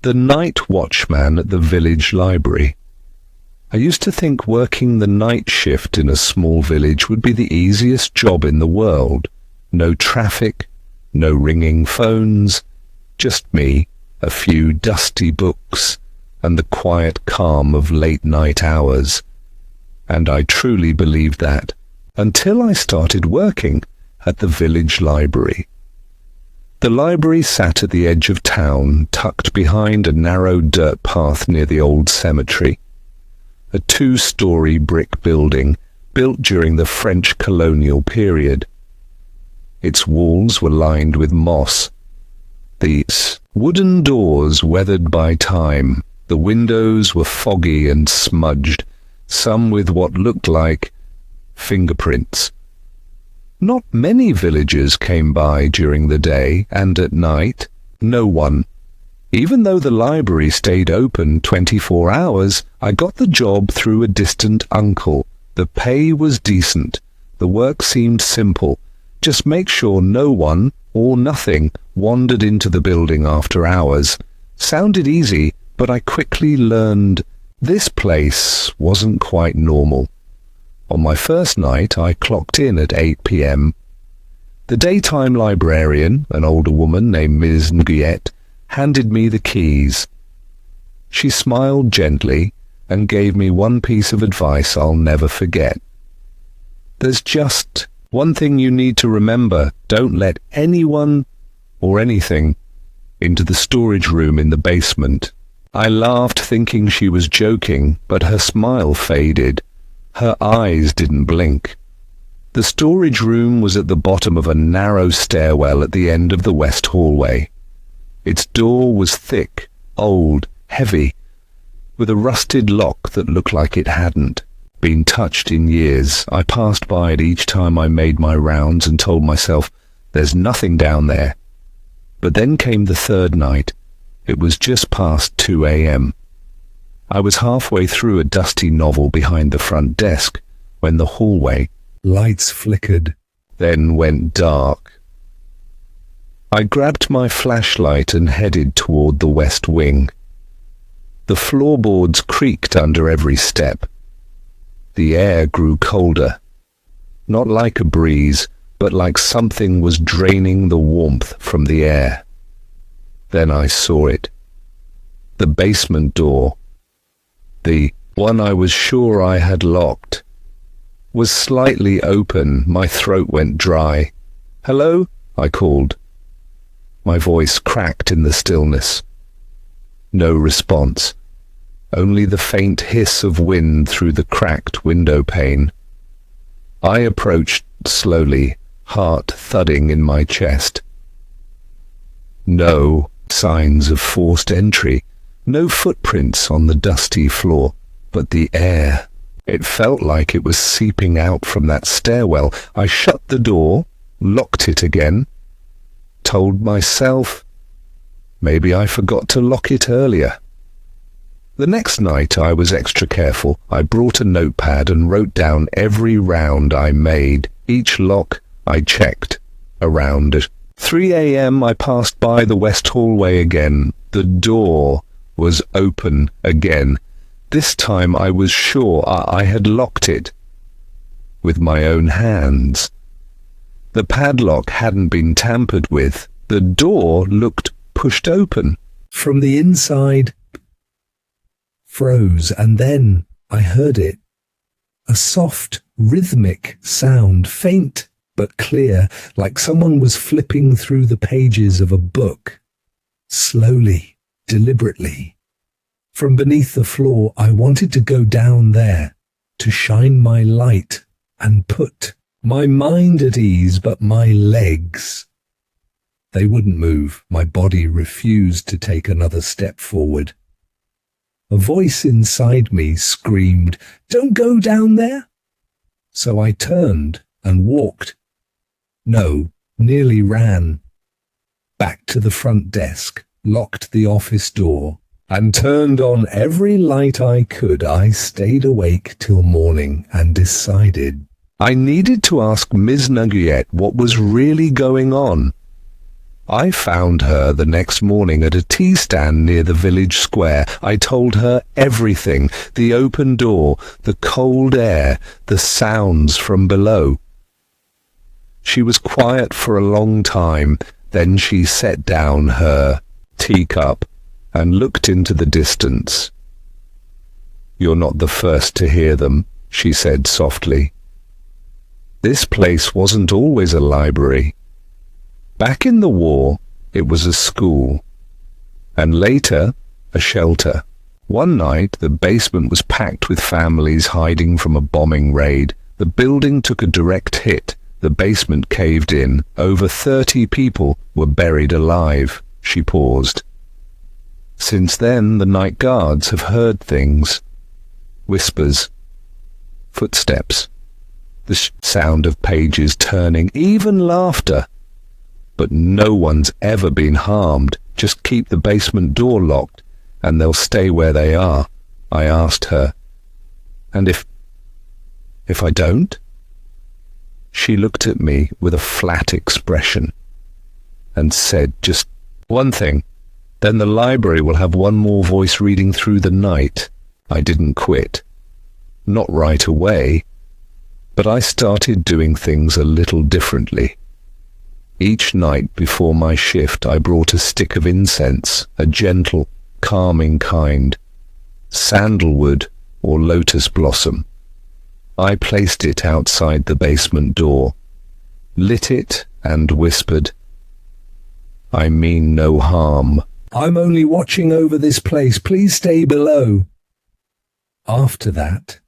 the night watchman at the village library. I used to think working the night shift in a small village would be the easiest job in the world. No traffic, no ringing phones, just me, a few dusty books, and the quiet calm of late-night hours. And I truly believed that, until I started working at the village library. The library sat at the edge of town, tucked behind a narrow dirt path near the old cemetery. A 2-story brick building built during the French colonial period. Its walls were lined with moss. The wooden doors weathered by time. The windows were foggy and smudged, some with what looked like fingerprints. Not many villagers came by during the day, and at night, no one. Even though the library stayed open 24 hours, I got the job through a distant uncle. The pay was decent. The work seemed simple. Just make sure no one or nothing wandered into the building after hours. Sounded easy, but I quickly learned this place wasn't quite normal. On my first night, I clocked in at 8 p.m. The daytime librarian, an older woman named Ms. Nguyen, handed me the keys. She smiled gently and gave me one piece of advice I'll never forget. There's just one thing you need to remember. Don't let anyone or anything into the storage room in the basement. I laughed, thinking she was joking, but her smile faded. Her eyes didn't blink. The storage room was at the bottom of a narrow stairwell at the end of the west hallway. Its door was thick, old, heavy, with a rusted lock that looked like it hadn't been touched in years. I passed by it each time I made my rounds and told myself, there's nothing down there. But then came the third night. It was just past 2 a.m. I was halfway through a dusty novel behind the front desk when the hallway lights flickered, then went dark. I grabbed my flashlight and headed toward the west wing. The floorboards creaked under every step. The air grew colder, not like a breeze, but like something was draining the warmth from the air. Then I saw it. The basement door, the one I was sure I had locked, was slightly open. My throat went dry. "Hello?" I called. My voice cracked in the stillness. No response. Only the faint hiss of wind through the cracked window pane. I approached slowly, heart thudding in my chest. No signs of forced entry, no footprints on the dusty floor, but the air. It felt like it was seeping out from that stairwell. I shut the door, locked it again, told myself maybe I forgot to lock it earlier. The next night I was extra careful. I brought a notepad and wrote down every round I made. Each lock I checked around at 3 a.m. I passed by the west hallway again. The door was open again. This time I was sure I had locked it with my own hands. The padlock hadn't been tampered with. The door looked pushed open. From the inside, froze, and then I heard it. A soft, rhythmic sound, faint but clear, like someone was flipping through the pages of a book. Slowly, deliberately. From beneath the floor, I wanted to go down there, to shine my light and put my mind at ease, but my legs, they wouldn't move. My body refused to take another step forward. A voice inside me screamed, "Don't go down there!" So I turned and walked. No, nearly ran. Back to the front desk, locked the office door, and turned on every light I could. I stayed awake till morning and decided I needed to ask Ms. Nguyen what was really going on. I found her the next morning at a tea stand near the village square. I told her everything: the open door, the cold air, the sounds from below. She was quiet for a long time. Then she set down her teacup and looked into the distance. "You're not the first to hear them," she said softly. "This place wasn't always a library. Back in the war, it was a school, and later, a shelter. One night, the basement was packed with families hiding from a bombing raid. The building took a direct hit. The basement caved in. Over 30 people were buried alive." She paused. "Since then, the night guards have heard things. Whispers, footsteps, the sound of pages turning, even laughter. But no one's ever been harmed. Just keep the basement door locked, and they'll stay where they are." I asked her, "And if I don't?" She looked at me with a flat expression and said, "Just one thing. Then the library will have one more voice reading through the night." I didn't quit. Not right away, but I started doing things a little differently. Each night before my shift, I brought a stick of incense, a gentle, calming kind, sandalwood or lotus blossom. I placed it outside the basement door, lit it, and whispered, "I mean no harm. I'm only watching over this place. Please stay below." After that,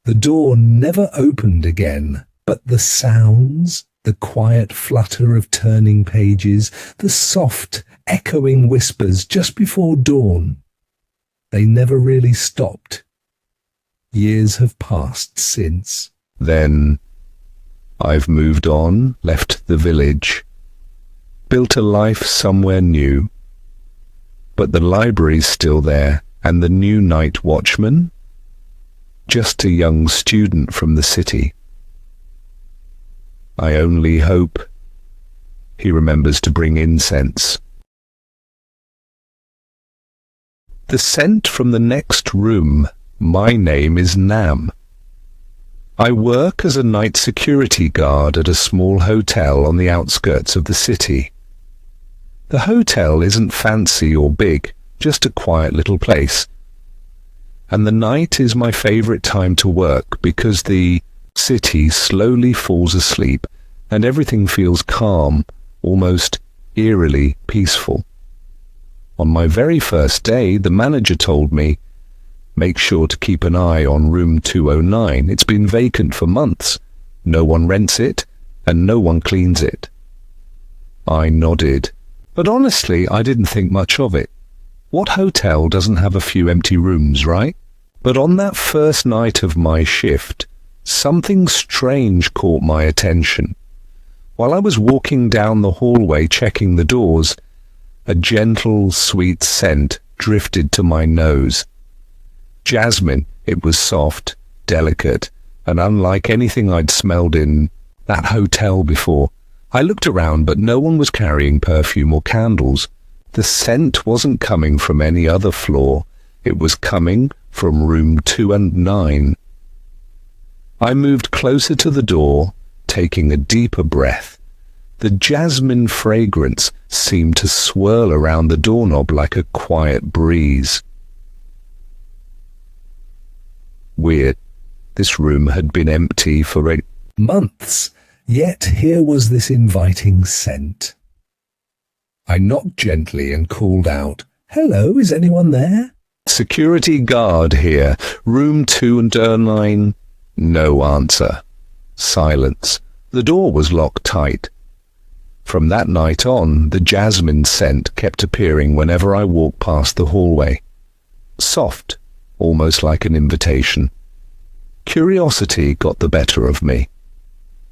the door never opened again, but the sounds, the quiet flutter of turning pages, the soft, echoing whispers just before dawn, they never really stopped. Years have passed since. Then I've moved on, left the village, built a life somewhere new. But the library's still there, and the new night watchman? Just a young student from the city. I only hope he remembers to bring incense. The scent from the next room. My name is Nam. I work as a night security guard at a small hotel on the outskirts of the city. The hotel isn't fancy or big, just a quiet little place. And the night is my favorite time to work because the city slowly falls asleep and everything feels calm, almost eerily peaceful. On my very first day, the manager told me, "Make sure to keep an eye on room 209. It's been vacant for months. No one rents it, and no one cleans it." I nodded, but honestly, I didn't think much of it. What hotel doesn't have a few empty rooms, right? But on that first night of my shift, something strange caught my attention. While I was walking down the hallway checking the doors, a gentle, sweet scent drifted to my nose. Jasmine. It was soft, delicate, and unlike anything I'd smelled in that hotel before. I looked around, but no one was carrying perfume or candles. The scent wasn't coming from any other floor. It was coming from room 209. I moved closer to the door, taking a deeper breath. The jasmine fragrance seemed to swirl around the doorknob like a quiet breeze. Weird. This room had been empty for months, yet here was this inviting scent. I knocked gently and called out, "Hello, is anyone there?" "Security guard here. Room 209. No answer. Silence. The door was locked tight. From that night on, the jasmine scent kept appearing whenever I walked past the hallway. Soft, almost like an invitation. Curiosity got the better of me.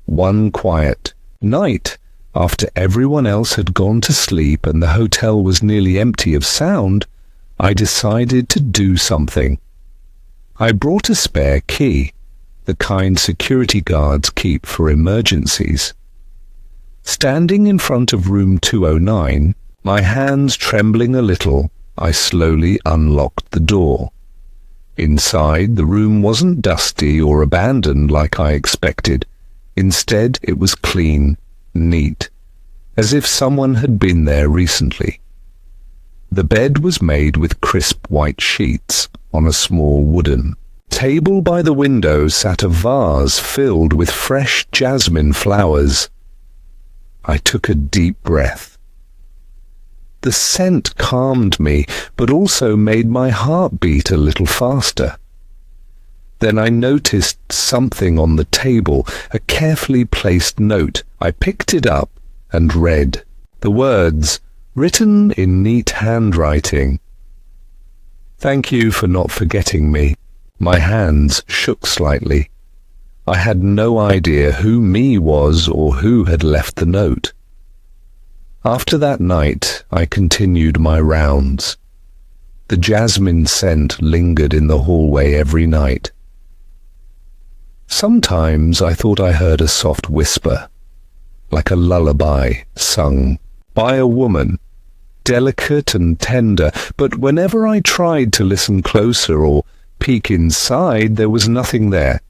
One quiet night, after everyone else had gone to sleep and the hotel was nearly empty of sound, I decided to do something. I brought a spare key, the kind security guards keep for emergencies. Standing in front of room 209, my hands trembling a little, I slowly unlocked the door. Inside, the room wasn't dusty or abandoned like I expected. Instead, it was clean, neat, as if someone had been there recently. The bed was made with crisp white sheets on a small wooden table. By the window sat a vase filled with fresh jasmine flowers. I took a deep breath. The scent calmed me, but also made my heart beat a little faster. Then I noticed something on the table, a carefully placed note. I picked it up and read the words, written in neat handwriting. "Thank you for not forgetting me." My hands shook slightly. I had no idea who me was or who had left the note. After that night, I continued my rounds. The jasmine scent lingered in the hallway every night. Sometimes I thought I heard a soft whisper, like a lullaby sung by a woman, delicate and tender, but whenever I tried to listen closer or peek inside, there was nothing there.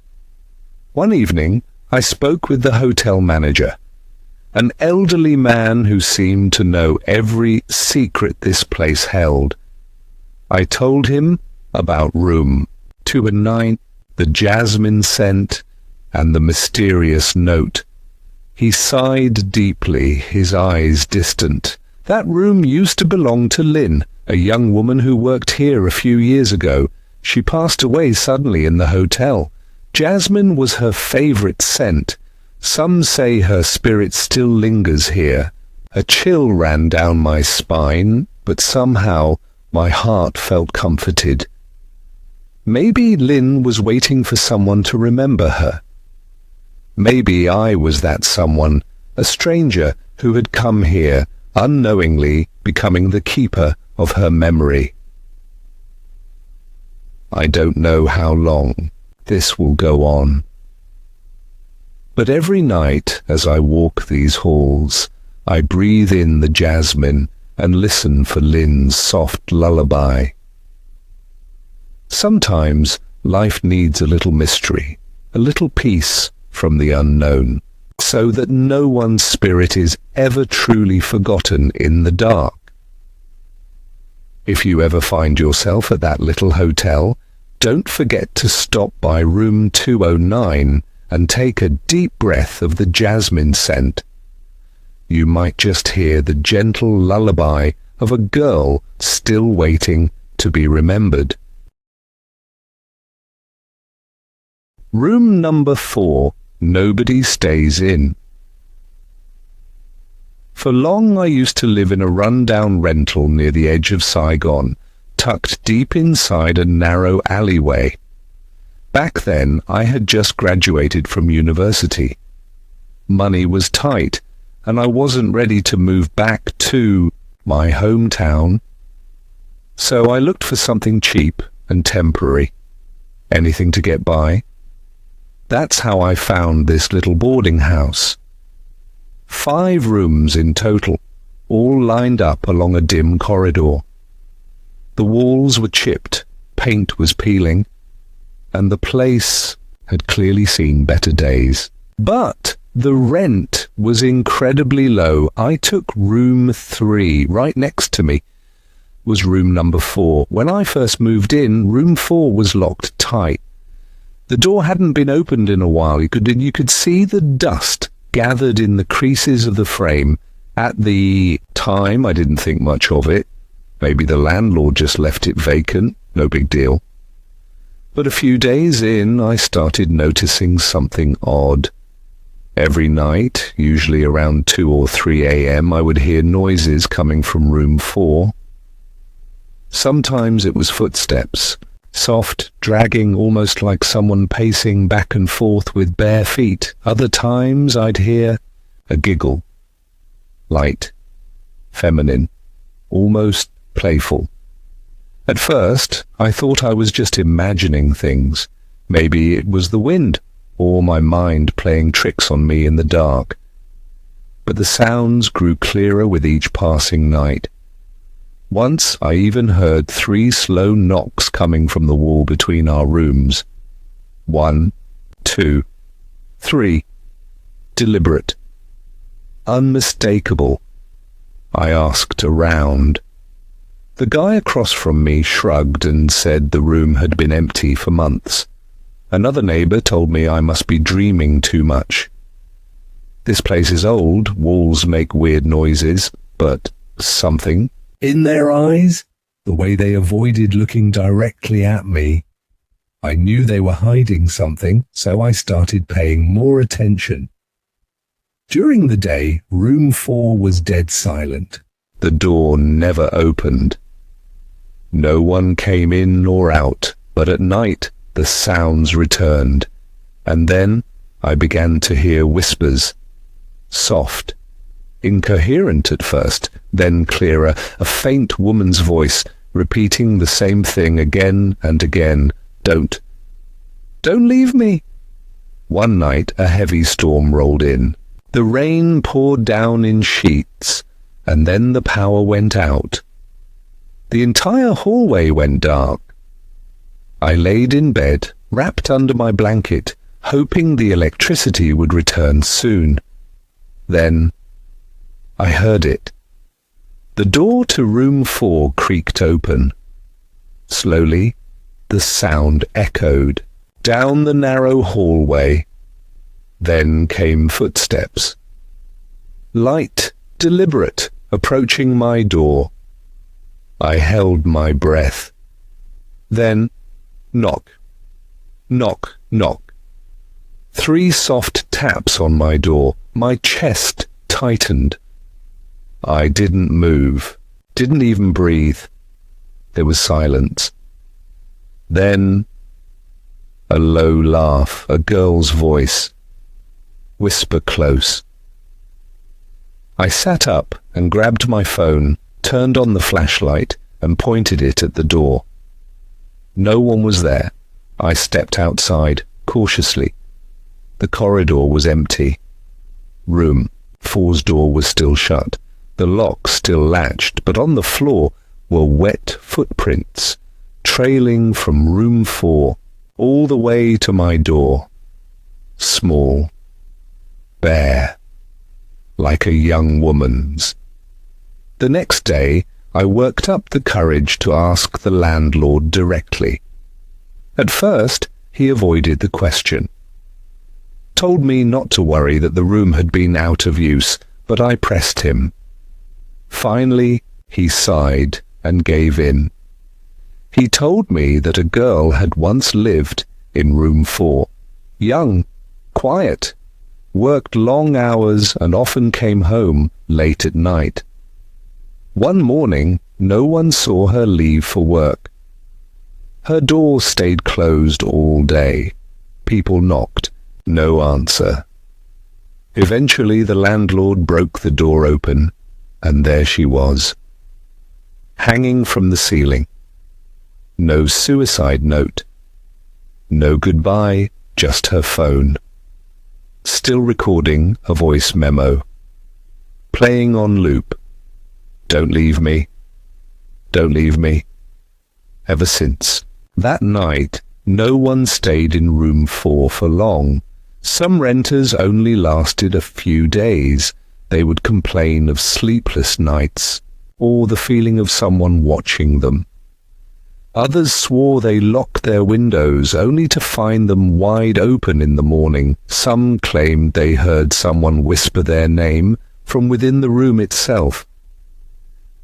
One evening, I spoke with the hotel manager, an elderly man who seemed to know every secret this place held. I told him about room 209, the jasmine scent, and the mysterious note. He sighed deeply, his eyes distant. That room used to belong to Lynn, a young woman who worked here a few years ago. She passed away suddenly in the hotel. Jasmine was her favorite scent. Some say her spirit still lingers here. A chill ran down my spine, but somehow my heart felt comforted. Maybe Lynn was waiting for someone to remember her. Maybe I was that someone, a stranger who had come here, unknowingly becoming the keeper of her memory. I don't know how long this will go on. But every night as I walk these halls, I breathe in the jasmine and listen for Lynn's soft lullaby. Sometimes life needs a little mystery, a little peace from the unknown, so that no one's spirit is ever truly forgotten in the dark. If you ever find yourself at that little hotel, don't forget to stop by room 209 and take a deep breath of the jasmine scent. You might just hear the gentle lullaby of a girl still waiting to be remembered. Room number 4. Nobody stays in. For long I used to live in a run-down rental near the edge of Saigon, tucked deep inside a narrow alleyway. Back then I had just graduated from university. Money was tight, and I wasn't ready to move back to my hometown. So I looked for something cheap and temporary, anything to get by. That's how I found this little boarding house. 5 rooms in total, all lined up along a dim corridor. The walls were chipped, paint was peeling, and the place had clearly seen better days. But the rent was incredibly low. I took room 3. Right next to me was room number 4. When I first moved in, room 4 was locked tight. The door hadn't been opened in a while. You could see the dust gathered in the creases of the frame. At the time, I didn't think much of it. Maybe the landlord just left it vacant. No big deal. But a few days in, I started noticing something odd. Every night, usually around 2 or 3 a.m., I would hear noises coming from room 4. Sometimes it was footsteps, soft, dragging, almost like someone pacing back and forth with bare feet. Other times I'd hear a giggle, light, feminine, almost playful. At first, I thought I was just imagining things. Maybe it was the wind, or my mind playing tricks on me in the dark. but the sounds grew clearer with each passing night. Once I even heard 3 slow knocks coming from the wall between our rooms. 1, 2, 3. Deliberate. Unmistakable. I asked around. The guy across from me shrugged and said the room had been empty for months. Another neighbour told me I must be dreaming too much. This place is old, walls make weird noises, but something in their eyes, the way they avoided looking directly at me. I knew they were hiding something, so I started paying more attention. During the day, room 4 was dead silent. The door never opened. No one came in nor out, but at night the sounds returned, and then I began to hear whispers. Soft, incoherent at first, then clearer, a faint woman's voice, repeating the same thing again and again. Don't leave me. One night a heavy storm rolled in. The rain poured down in sheets, and then the power went out. The entire hallway went dark. I laid in bed, wrapped under my blanket, hoping the electricity would return soon. Then I heard it. The door to room 4 creaked open. Slowly, the sound echoed down the narrow hallway. Then came footsteps. Light, deliberate, approaching my door. I held my breath. Then, knock, knock, knock. 3 soft taps on my door. My chest tightened. I didn't move, didn't even breathe. There was silence. Then, a low laugh, a girl's voice. Whisper close. I sat up and grabbed my phone, turned on the flashlight, and pointed it at the door. No one was there. I stepped outside, cautiously. The corridor was empty. Room 4's door was still shut. The lock still latched, but on the floor were wet footprints, trailing from room 4 all the way to my door. Small, bare, like a young woman's. The next day, I worked up the courage to ask the landlord directly. At first, he avoided the question. Told me not to worry that the room had been out of use, but I pressed him. Finally, he sighed and gave in. He told me that a girl had once lived in room 4. Young, quiet, worked long hours and often came home late at night. One morning, no one saw her leave for work. Her door stayed closed all day. People knocked. No answer. Eventually the landlord broke the door open, and there she was, hanging from the ceiling. No suicide note. No goodbye, just her phone. Still recording a voice memo. Playing on loop. Don't leave me. Don't leave me. Ever since. That night, no one stayed in room 4 for long. Some renters only lasted a few days. They would complain of sleepless nights, or the feeling of someone watching them. Others swore they locked their windows only to find them wide open in the morning. Some claimed they heard someone whisper their name from within the room itself.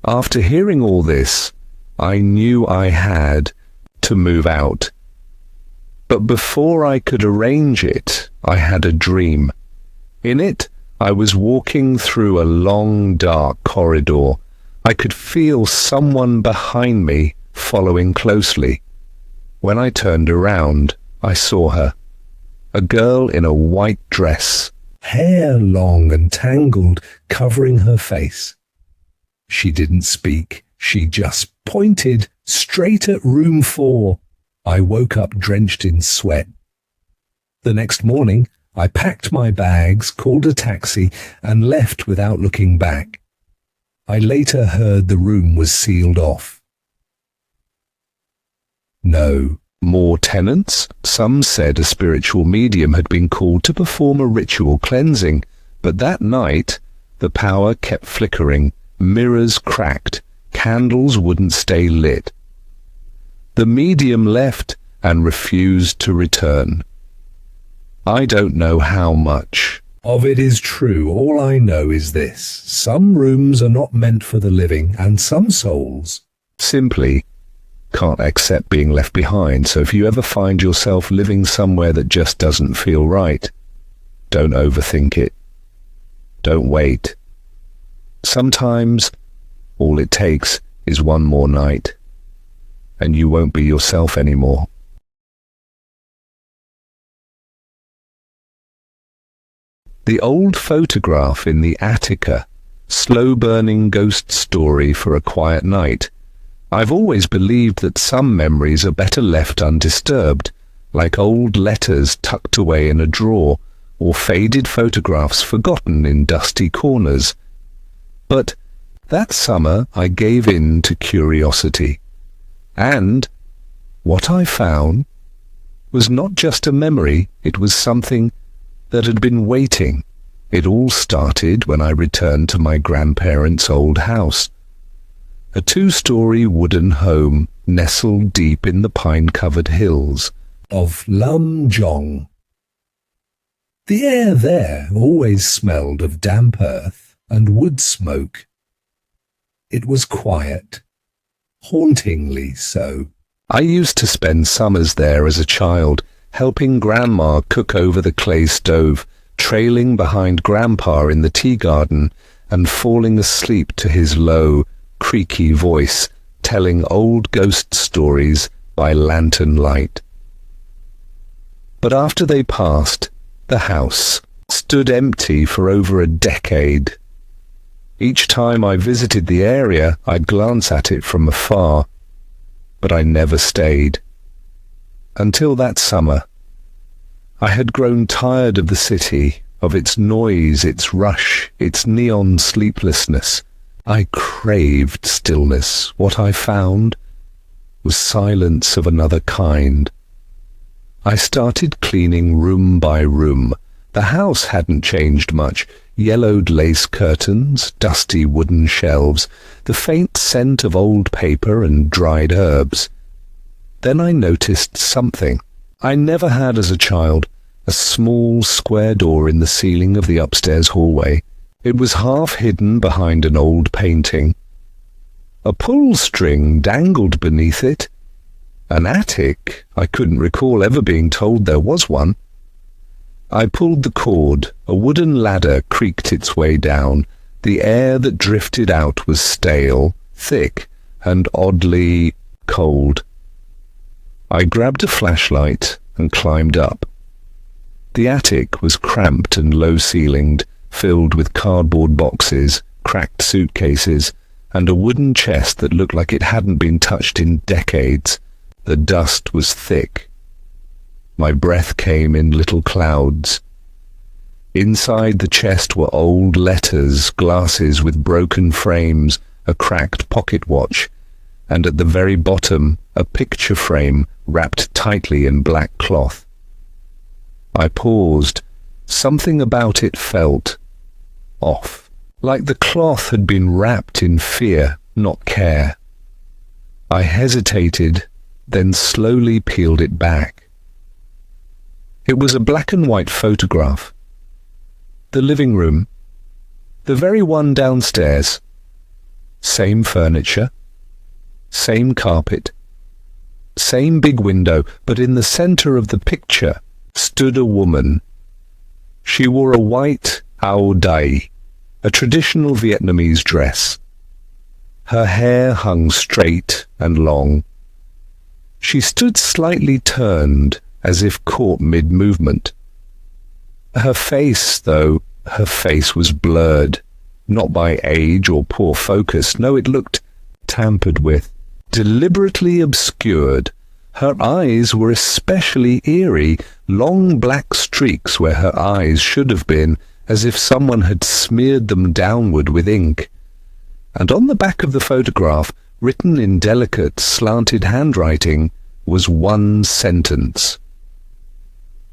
After hearing all this, I knew I had to move out. But before I could arrange it, I had a dream. In it, I was walking through a long, dark corridor. I could feel someone behind me following closely. When I turned around, I saw her. A girl in a white dress, hair long and tangled, covering her face. She didn't speak. She just pointed straight at room 4. I woke up drenched in sweat. The next morning, I packed my bags, called a taxi, and left without looking back. I later heard the room was sealed off. No more tenants. Some said a spiritual medium had been called to perform a ritual cleansing, but that night the power kept flickering, mirrors cracked, candles wouldn't stay lit. The medium left and refused to return. I don't know how much of it is true. All I know is this: some rooms are not meant for the living, and some souls simply can't accept being left behind. So if you ever find yourself living somewhere that just doesn't feel right, don't overthink it. Don't wait. Sometimes all it takes is one more night, and you won't be yourself anymore. The old photograph in the Attica, slow-burning ghost story for a quiet night. I've always believed that some memories are better left undisturbed, like old letters tucked away in a drawer, or faded photographs forgotten in dusty corners. But that summer I gave in to curiosity, and what I found was not just a memory, it was something that had been waiting. It all started when I returned to my grandparents' old house, a 2-story wooden home nestled deep in the pine-covered hills of Lum Jong. The air there always smelled of damp earth and wood smoke. It was quiet, hauntingly so. I used to spend summers there as a child, helping Grandma cook over the clay stove, trailing behind Grandpa in the tea garden, and falling asleep to his low, creaky voice, telling old ghost stories by lantern light. But after they passed, the house stood empty for over a decade. Each time I visited the area, I'd glance at it from afar, but I never stayed. Until that summer, I had grown tired of the city, of its noise, its rush, its neon sleeplessness. I craved stillness. What I found was silence of another kind. I started cleaning room by room. The house hadn't changed much. Yellowed lace curtains, dusty wooden shelves, the faint scent of old paper and dried herbs. Then I noticed something I never had as a child, a small square door in the ceiling of the upstairs hallway. It was half hidden behind an old painting. A pull string dangled beneath it. An attic? I couldn't recall ever being told there was one. I pulled the cord. A wooden ladder creaked its way down. The air that drifted out was stale, thick, and oddly cold. I grabbed a flashlight and climbed up. The attic was cramped and low-ceilinged, filled with cardboard boxes, cracked suitcases, and a wooden chest that looked like it hadn't been touched in decades. The dust was thick. My breath came in little clouds. Inside the chest were old letters, glasses with broken frames, a cracked pocket watch, and at the very bottom a picture frame wrapped tightly in black cloth. I paused. Something about it felt off, like the cloth had been wrapped in fear, not care. I hesitated, then slowly peeled it back. It was a black and white photograph. The living room, the very one downstairs. Same furniture, same carpet, same big window, but in the center of the picture stood a woman. She wore a white áo dai, a traditional Vietnamese dress. Her hair hung straight and long. She stood slightly turned, as if caught mid-movement. Her face, though, her face was blurred, not by age or poor focus. No, it looked tampered with, deliberately obscured. Her eyes were especially eerie, long black streaks where her eyes should have been, as if someone had smeared them downward with ink. And on the back of the photograph, written in delicate, slanted handwriting, was one sentence.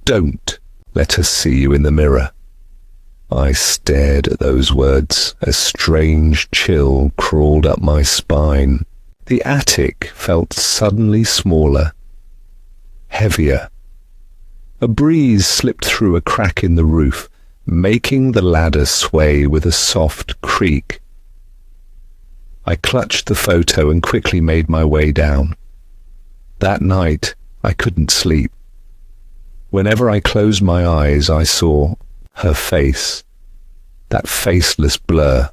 "Don't let her see you in the mirror." I stared at those words. A strange chill crawled up my spine. The attic felt suddenly smaller, heavier. A breeze slipped through a crack in the roof, making the ladder sway with a soft creak. I clutched the photo and quickly made my way down. That night, I couldn't sleep. Whenever I closed my eyes, I saw her face, that faceless blur,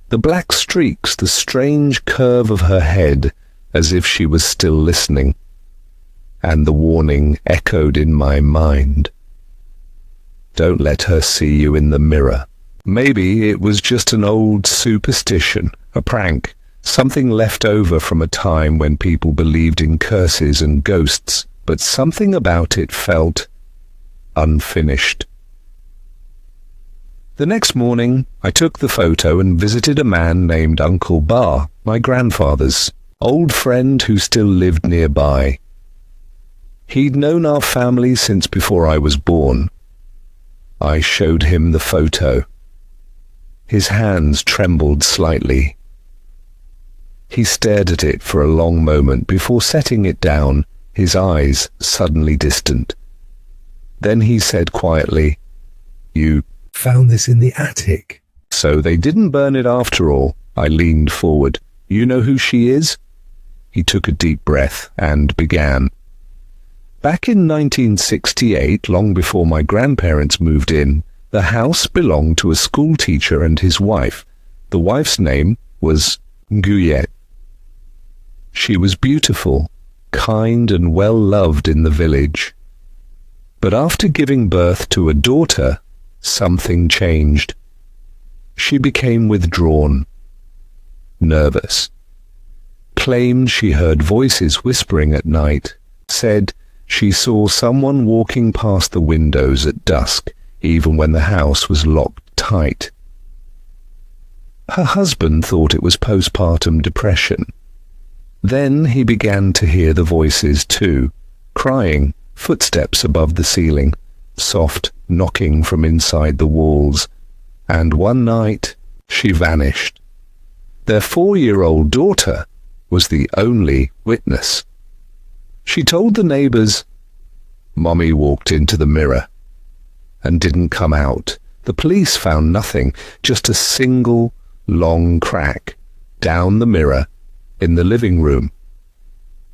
the black streaks, the strange curve of her head, as if she was still listening, and the warning echoed in my mind. Don't let her see you in the mirror. Maybe it was just an old superstition, a prank, something left over from a time when people believed in curses and ghosts, but something about it felt unfinished. The next morning, I took the photo and visited a man named Uncle Bar, my grandfather's old friend who still lived nearby. He'd known our family since before I was born. I showed him the photo. His hands trembled slightly. He stared at it for a long moment before setting it down, his eyes suddenly distant. Then he said quietly, "You found this in the attic? So they didn't burn it after all." I leaned forward. "You know who she is?" He took a deep breath and began. Back in 1968, long before my grandparents moved in, the house belonged to a school teacher and his wife. The wife's name was Guyette. She was beautiful, kind and well-loved in the village. But after giving birth to a daughter, something changed. She became withdrawn, nervous, claimed she heard voices whispering at night, said she saw someone walking past the windows at dusk, even when the house was locked tight. Her husband thought it was postpartum depression. Then he began to hear the voices too, crying, footsteps above the ceiling, soft knocking from inside the walls, and one night she vanished. Their 4-year-old daughter was the only witness. She told the neighbors, "Mommy walked into the mirror and didn't come out." The police found nothing, just a single long crack down the mirror in the living room.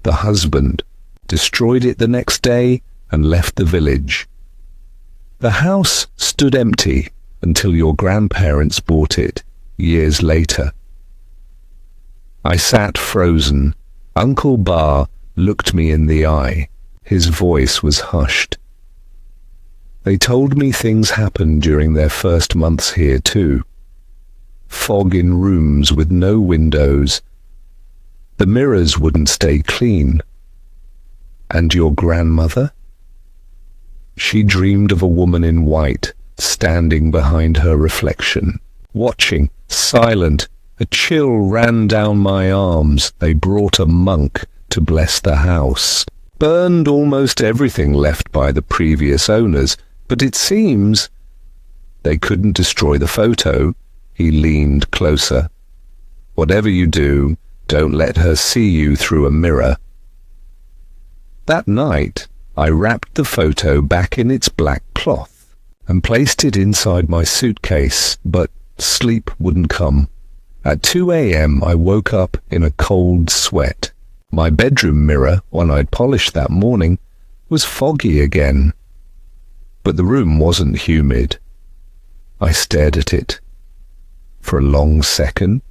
The husband destroyed it the next day and left the village. The house stood empty until your grandparents bought it years later. I sat frozen. Uncle Bar looked me in the eye. His voice was hushed. They told me things happened during their first months here too. Fog in rooms with no windows. The mirrors wouldn't stay clean. And your grandmother? She dreamed of a woman in white, standing behind her reflection, watching, silent. A chill ran down my arms. They brought a monk to bless the house. Burned almost everything left by the previous owners, but it seems they couldn't destroy the photo. He leaned closer. "Whatever you do, don't let her see you through a mirror." That night, I wrapped the photo back in its black cloth and placed it inside my suitcase, but sleep wouldn't come. At 2 a.m. I woke up in a cold sweat. My bedroom mirror, one I'd polished that morning, was foggy again. But the room wasn't humid. I stared at it. For a long second,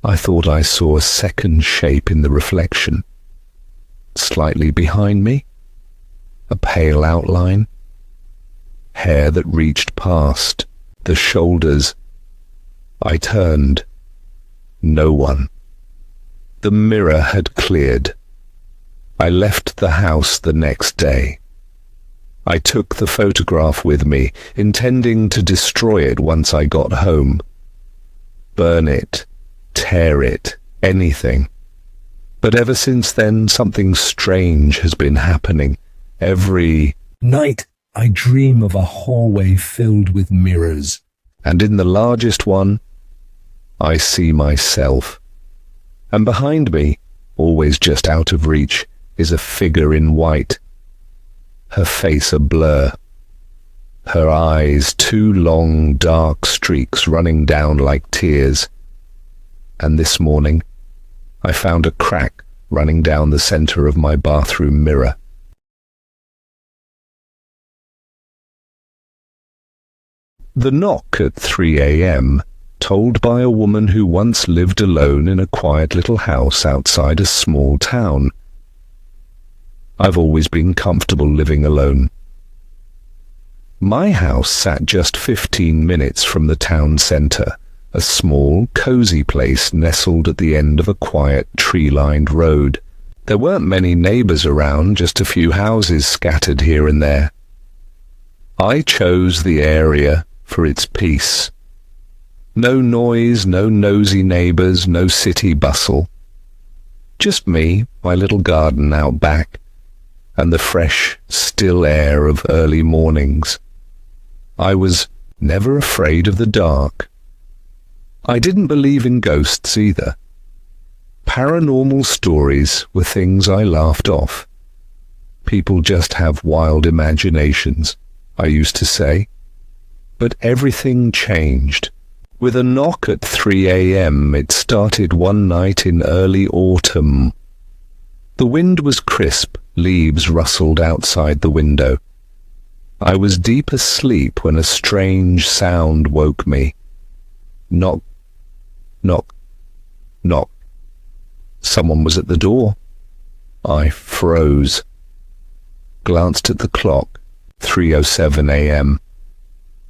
I thought I saw a second shape in the reflection. Slightly behind me, a pale outline, hair that reached past the shoulders. I turned. No one. The mirror had cleared. I left the house the next day. I took the photograph with me, intending to destroy it once I got home. Burn it, tear it, anything. But ever since then, something strange has been happening. Every night, I dream of a hallway filled with mirrors. And in the largest one, I see myself. And behind me, always just out of reach, is a figure in white. Her face a blur. Her eyes, two long, dark streaks running down like tears. And this morning, I found a crack running down the center of my bathroom mirror. The knock at 3 a.m., told by a woman who once lived alone in a quiet little house outside a small town. I've always been comfortable living alone. My house sat just 15 minutes from the town centre, a small, cosy place nestled at the end of a quiet, tree-lined road. There weren't many neighbours around, just a few houses scattered here and there. I chose the area for its peace. No noise, no nosy neighbours, no city bustle. Just me, my little garden out back, and the fresh, still air of early mornings. I was never afraid of the dark. I didn't believe in ghosts either. Paranormal stories were things I laughed off. People just have wild imaginations, I used to say. But everything changed. With a knock at 3 a.m., it started one night in early autumn. The wind was crisp, leaves rustled outside the window. I was deep asleep when a strange sound woke me. Knock, knock, knock. Someone was at the door. I froze. Glanced at the clock, 3:07 a.m.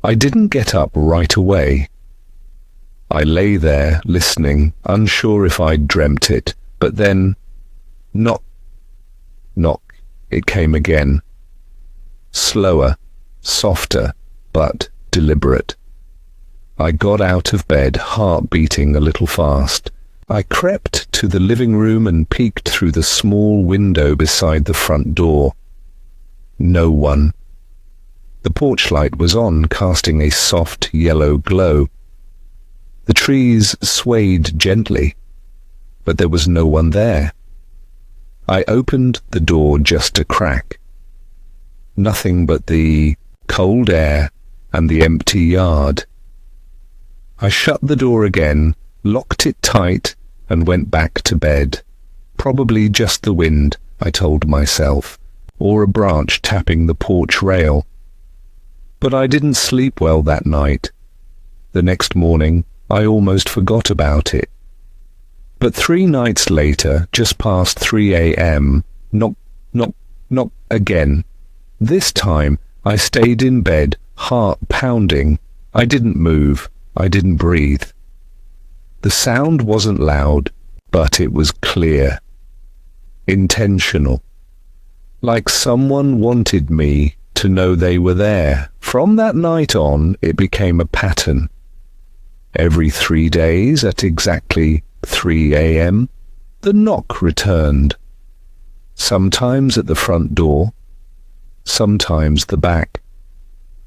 I didn't get up right away. I lay there, listening, unsure if I'd dreamt it, but then, knock, knock, it came again. Slower, softer, but deliberate. I got out of bed, heart beating a little fast. I crept to the living room and peeked through the small window beside the front door. No one. The porch light was on, casting a soft yellow glow. The trees swayed gently, but there was no one there. I opened the door just a crack. Nothing but the cold air and the empty yard. I shut the door again, locked it tight, and went back to bed. Probably just the wind, I told myself, or a branch tapping the porch rail. But I didn't sleep well that night. The next morning, I almost forgot about it. But 3 nights later, just past 3 a.m., knock, knock, knock again. This time, I stayed in bed, heart pounding. I didn't move. I didn't breathe. The sound wasn't loud, but it was clear. Intentional. Like someone wanted me to know they were there. From that night on, it became a pattern. Every 3 days, at exactly 3 a.m., the knock returned. Sometimes at the front door, sometimes the back.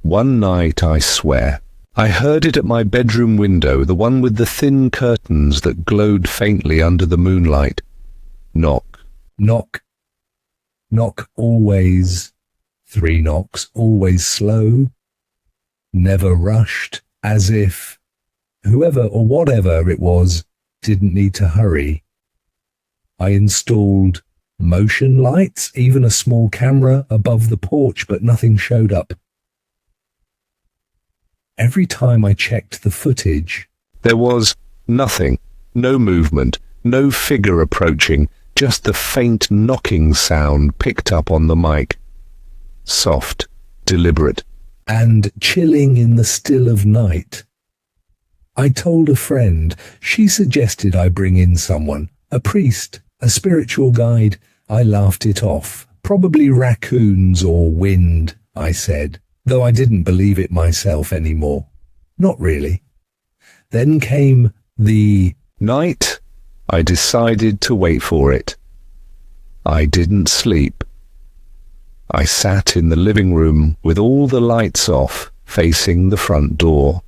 One night, I swear, I heard it at my bedroom window, the one with the thin curtains that glowed faintly under the moonlight. Knock. Knock. Knock always. 3 knocks, always slow. Never rushed, as if whoever or whatever it was didn't need to hurry. I installed motion lights, even a small camera above the porch, but nothing showed up. Every time I checked the footage, there was nothing, no movement, no figure approaching, just the faint knocking sound picked up on the mic. Soft, deliberate, and chilling in the still of night. I told a friend. She suggested I bring in someone, a priest, a spiritual guide, I laughed it off. Probably raccoons or wind, I said, though I didn't believe it myself anymore. Not really. Then came the night. I decided to wait for it. I didn't sleep. I sat in the living room with all the lights off, facing the front door.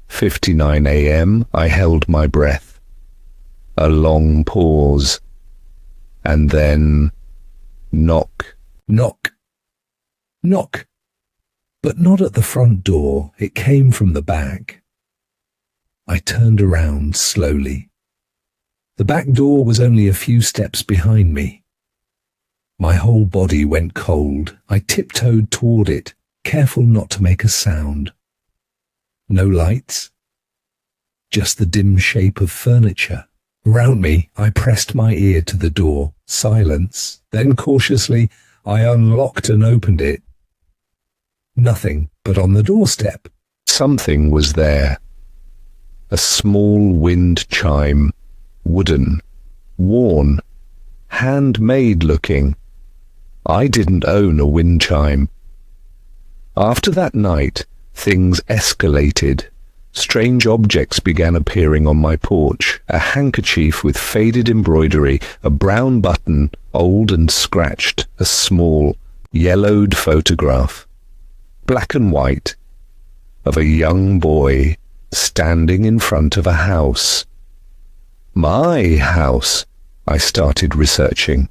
59 a.m. I held my breath. A long pause. And then knock. Knock. Knock. But not at the front door. It came from the back. I turned around slowly. The back door was only a few steps behind me. My whole body went cold. I tiptoed toward it, careful not to make a sound. No lights. Just the dim shape of furniture. Around me, I pressed my ear to the door. Silence. Then cautiously, I unlocked and opened it. Nothing but on the doorstep. Something was there. A small wind chime, wooden, worn, handmade looking. I didn't own a wind chime. After that night, things escalated. Strange objects began appearing on my porch. A handkerchief with faded embroidery, a brown button, old and scratched, a small, yellowed photograph, black and white, of a young boy standing in front of a house. My house. I started researching.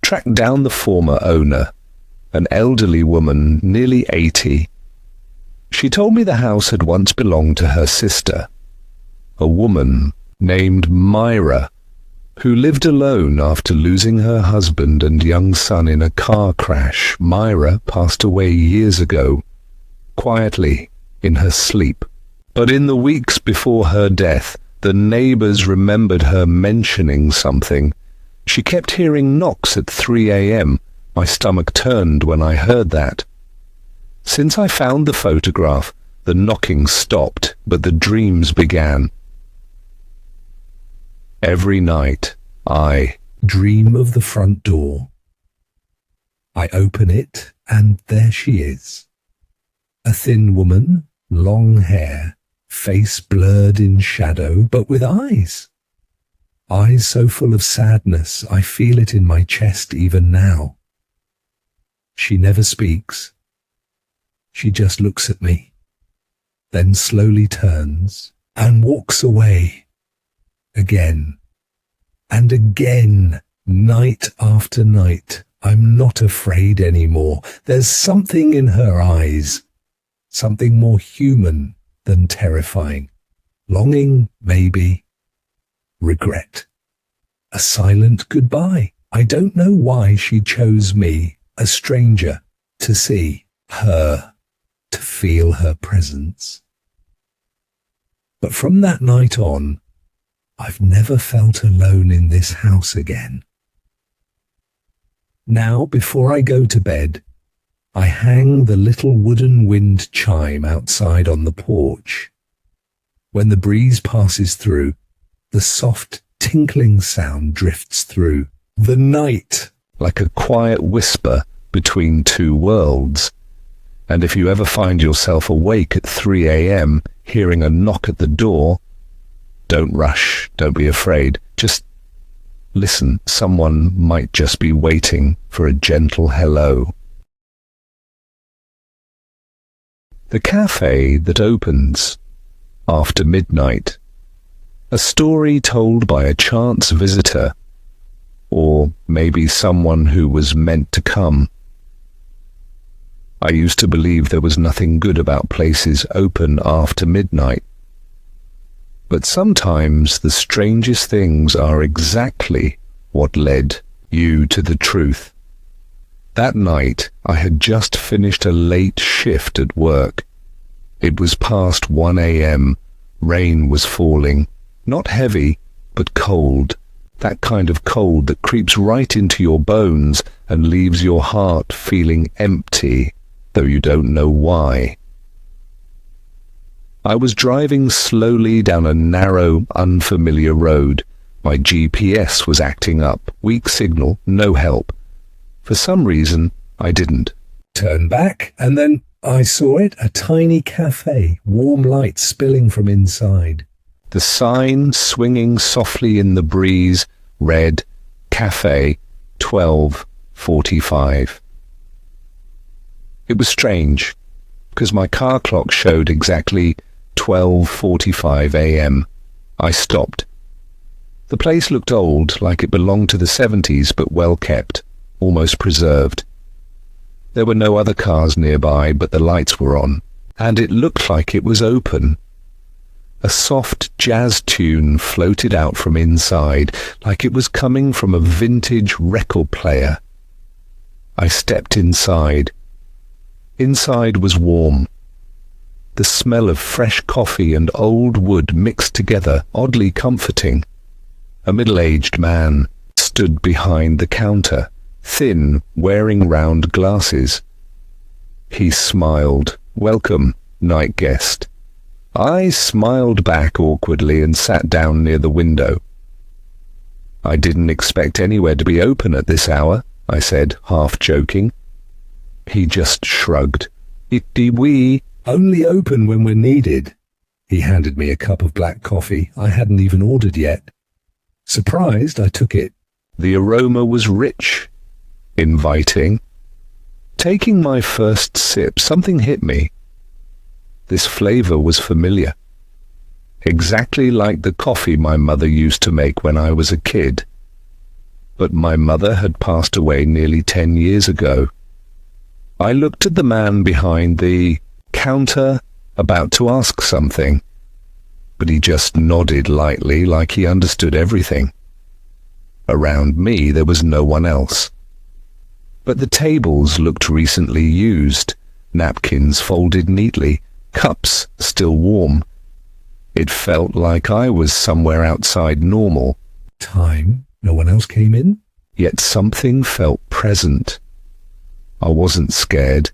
Tracked down the former owner, an elderly woman, nearly 80. She told me the house had once belonged to her sister, a woman named Myra, who lived alone after losing her husband and young son in a car crash. Myra passed away years ago, quietly, in her sleep. But in the weeks before her death, the neighbors remembered her mentioning something. She kept hearing knocks at 3 a.m. My stomach turned when I heard that. Since I found the photograph, the knocking stopped, but the dreams began. Every night, I dream of the front door. I open it, and there she is. A thin woman, long hair, face blurred in shadow, but with eyes. Eyes so full of sadness, I feel it in my chest even now. She never speaks. She just looks at me, then slowly turns and walks away. Again and again, night after night. I'm not afraid anymore. There's something in her eyes, something more human than terrifying. Longing, maybe. Regret. A silent goodbye. I don't know why she chose me, a stranger, to see her, to feel her presence. But from that night on, I've never felt alone in this house again. Now, before I go to bed, I hang the little wooden wind chime outside on the porch. When the breeze passes through, the soft tinkling sound drifts through the night like a quiet whisper between two worlds. And if you ever find yourself awake at 3 a.m. hearing a knock at the door, don't rush, don't be afraid. Just listen. Someone might just be waiting for a gentle hello. The cafe that opens after midnight. A story told by a chance visitor, or maybe someone who was meant to come. I used to believe there was nothing good about places open after midnight. But sometimes the strangest things are exactly what led you to the truth. That night, I had just finished a late shift at work. It was past 1 a.m. Rain was falling. Not heavy, but cold. That kind of cold that creeps right into your bones and leaves your heart feeling empty, though you don't know why. I was driving slowly down a narrow, unfamiliar road, My GPS was acting up. Weak signal, no help. For some reason, I didn't. Turn back, and then I saw it, a tiny cafe, warm light spilling from inside. The sign swinging softly in the breeze read, Cafe 12:45. It was strange, because my car clock showed exactly 12:45 a.m. I stopped. The place looked old, like it belonged to the 70s, but well kept, almost preserved. There were no other cars nearby, but the lights were on, and it looked like it was open. A soft jazz tune floated out from inside, like it was coming from a vintage record player. I stepped inside. Inside was warm. The smell of fresh coffee and old wood mixed together, oddly comforting. A middle-aged man stood behind the counter, thin, wearing round glasses. He smiled. "Welcome, night guest." I smiled back awkwardly and sat down near the window. "I didn't expect anywhere to be open at this hour," I said, half joking. He just shrugged. We only open when we're needed." He handed me a cup of black coffee I hadn't even ordered yet. Surprised, I took it. The aroma was rich, inviting. Taking my first sip, something hit me. This flavor was familiar. Exactly like the coffee my mother used to make when I was a kid. But my mother had passed away nearly 10 years ago. I looked at the man behind the counter, about to ask something, but he just nodded lightly like he understood everything. Around me there was no one else. But the tables looked recently used, napkins folded neatly, cups still warm. It felt like I was somewhere outside normal. Time? No one else came in? Yet something felt present. I wasn't scared,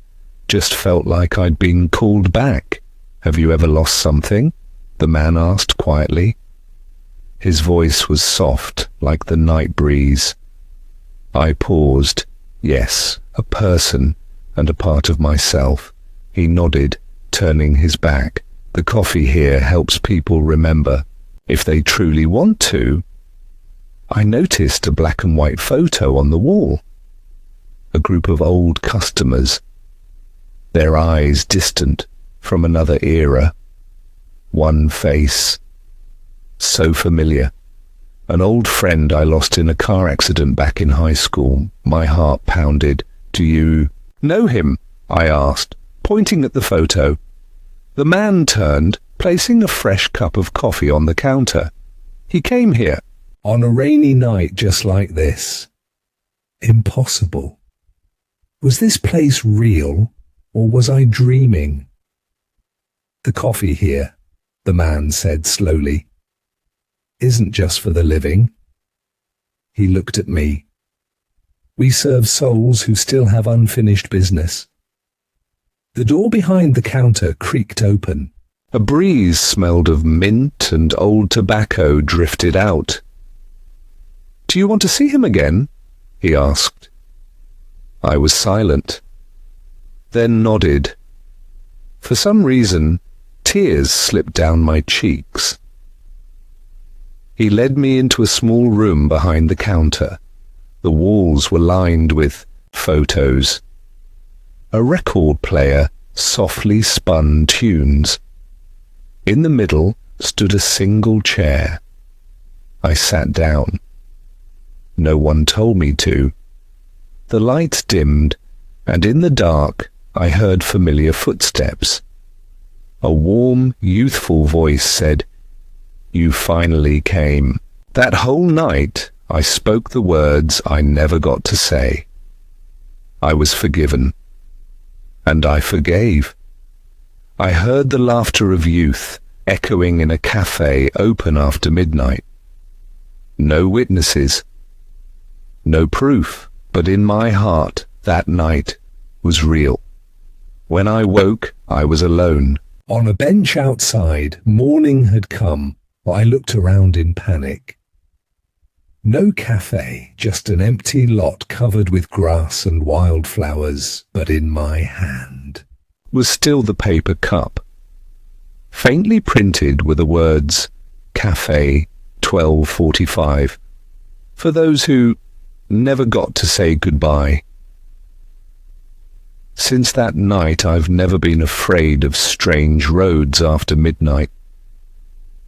just felt like I'd been called back. "Have you ever lost something?" the man asked quietly. His voice was soft, like the night breeze. I paused. Yes, a person and a part of myself. He nodded, turning his back. "The coffee here helps people remember, if they truly want to." I noticed a black and white photo on the wall. A group of old customers, their eyes distant from another era. One face, so familiar. An old friend I lost in a car accident back in high school. My heart pounded. "Do you know him?" I asked, pointing at the photo. The man turned, placing a fresh cup of coffee on the counter. "He came here." "On a rainy night just like this." Impossible. Was this place real, or was I dreaming? "The coffee here," the man said slowly, "isn't just for the living." He looked at me. "We serve souls who still have unfinished business." The door behind the counter creaked open. A breeze smelled of mint and old tobacco drifted out. "Do you want to see him again?" he asked. I was silent, then nodded. For some reason, tears slipped down my cheeks. He led me into a small room behind the counter. The walls were lined with photos. A record player softly spun tunes. In the middle stood a single chair. I sat down. No one told me to. The lights dimmed, and in the dark I heard familiar footsteps. A warm, youthful voice said, "You finally came." That whole night I spoke the words I never got to say. I was forgiven. And I forgave. I heard the laughter of youth echoing in a cafe open after midnight. No witnesses. No proof, but in my heart that night was real. When I woke, I was alone. On a bench outside, morning had come. I looked around in panic. No cafe, just an empty lot covered with grass and wildflowers, but in my hand was still the paper cup. Faintly printed were the words, Cafe 12:45, for those who never got to say goodbye. Since that night I've never been afraid of strange roads after midnight,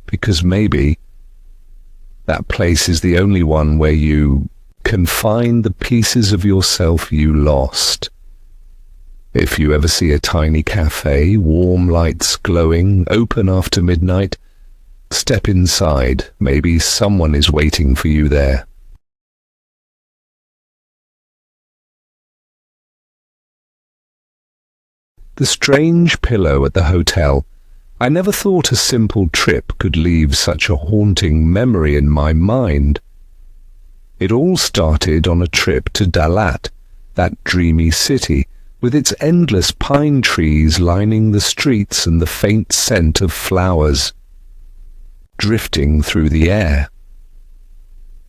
because maybe that place is the only one where you can find the pieces of yourself you lost. If you ever see a tiny cafe, warm lights glowing, open after midnight, step inside. Maybe someone is waiting for you there. The strange pillow at the hotel. I never thought a simple trip could leave such a haunting memory in my mind. It all started on a trip to Dalat, that dreamy city, with its endless pine trees lining the streets and the faint scent of flowers drifting through the air.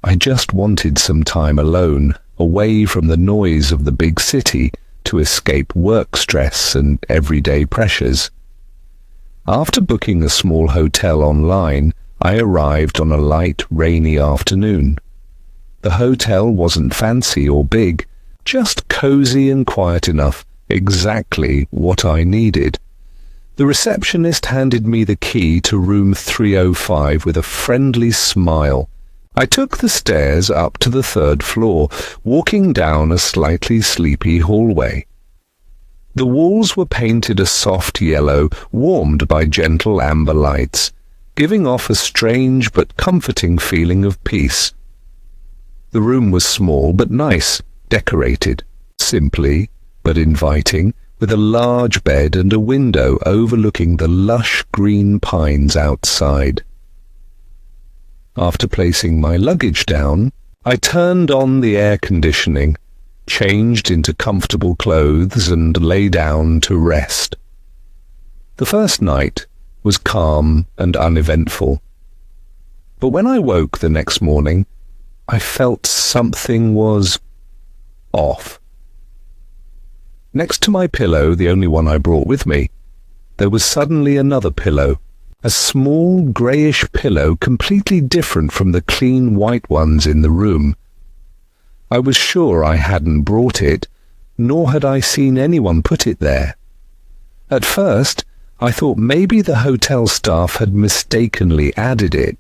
I just wanted some time alone, away from the noise of the big city, to escape work stress and everyday pressures. After booking a small hotel online, I arrived on a light, rainy afternoon. The hotel wasn't fancy or big, just cozy and quiet enough, exactly what I needed. The receptionist handed me the key to room 305 with a friendly smile. I took the stairs up to the 3rd floor, walking down a slightly sleepy hallway. The walls were painted a soft yellow, warmed by gentle amber lights, giving off a strange but comforting feeling of peace. The room was small but nice, decorated, simply but inviting, with a large bed and a window overlooking the lush green pines outside. After placing my luggage down, I turned on the air conditioning, changed into comfortable clothes and lay down to rest. The first night was calm and uneventful. But when I woke the next morning, I felt something was off. Next to my pillow, the only one I brought with me, there was suddenly another pillow, a small greyish pillow completely different from the clean white ones in the room. I was sure I hadn't brought it, nor had I seen anyone put it there. At first, I thought maybe the hotel staff had mistakenly added it.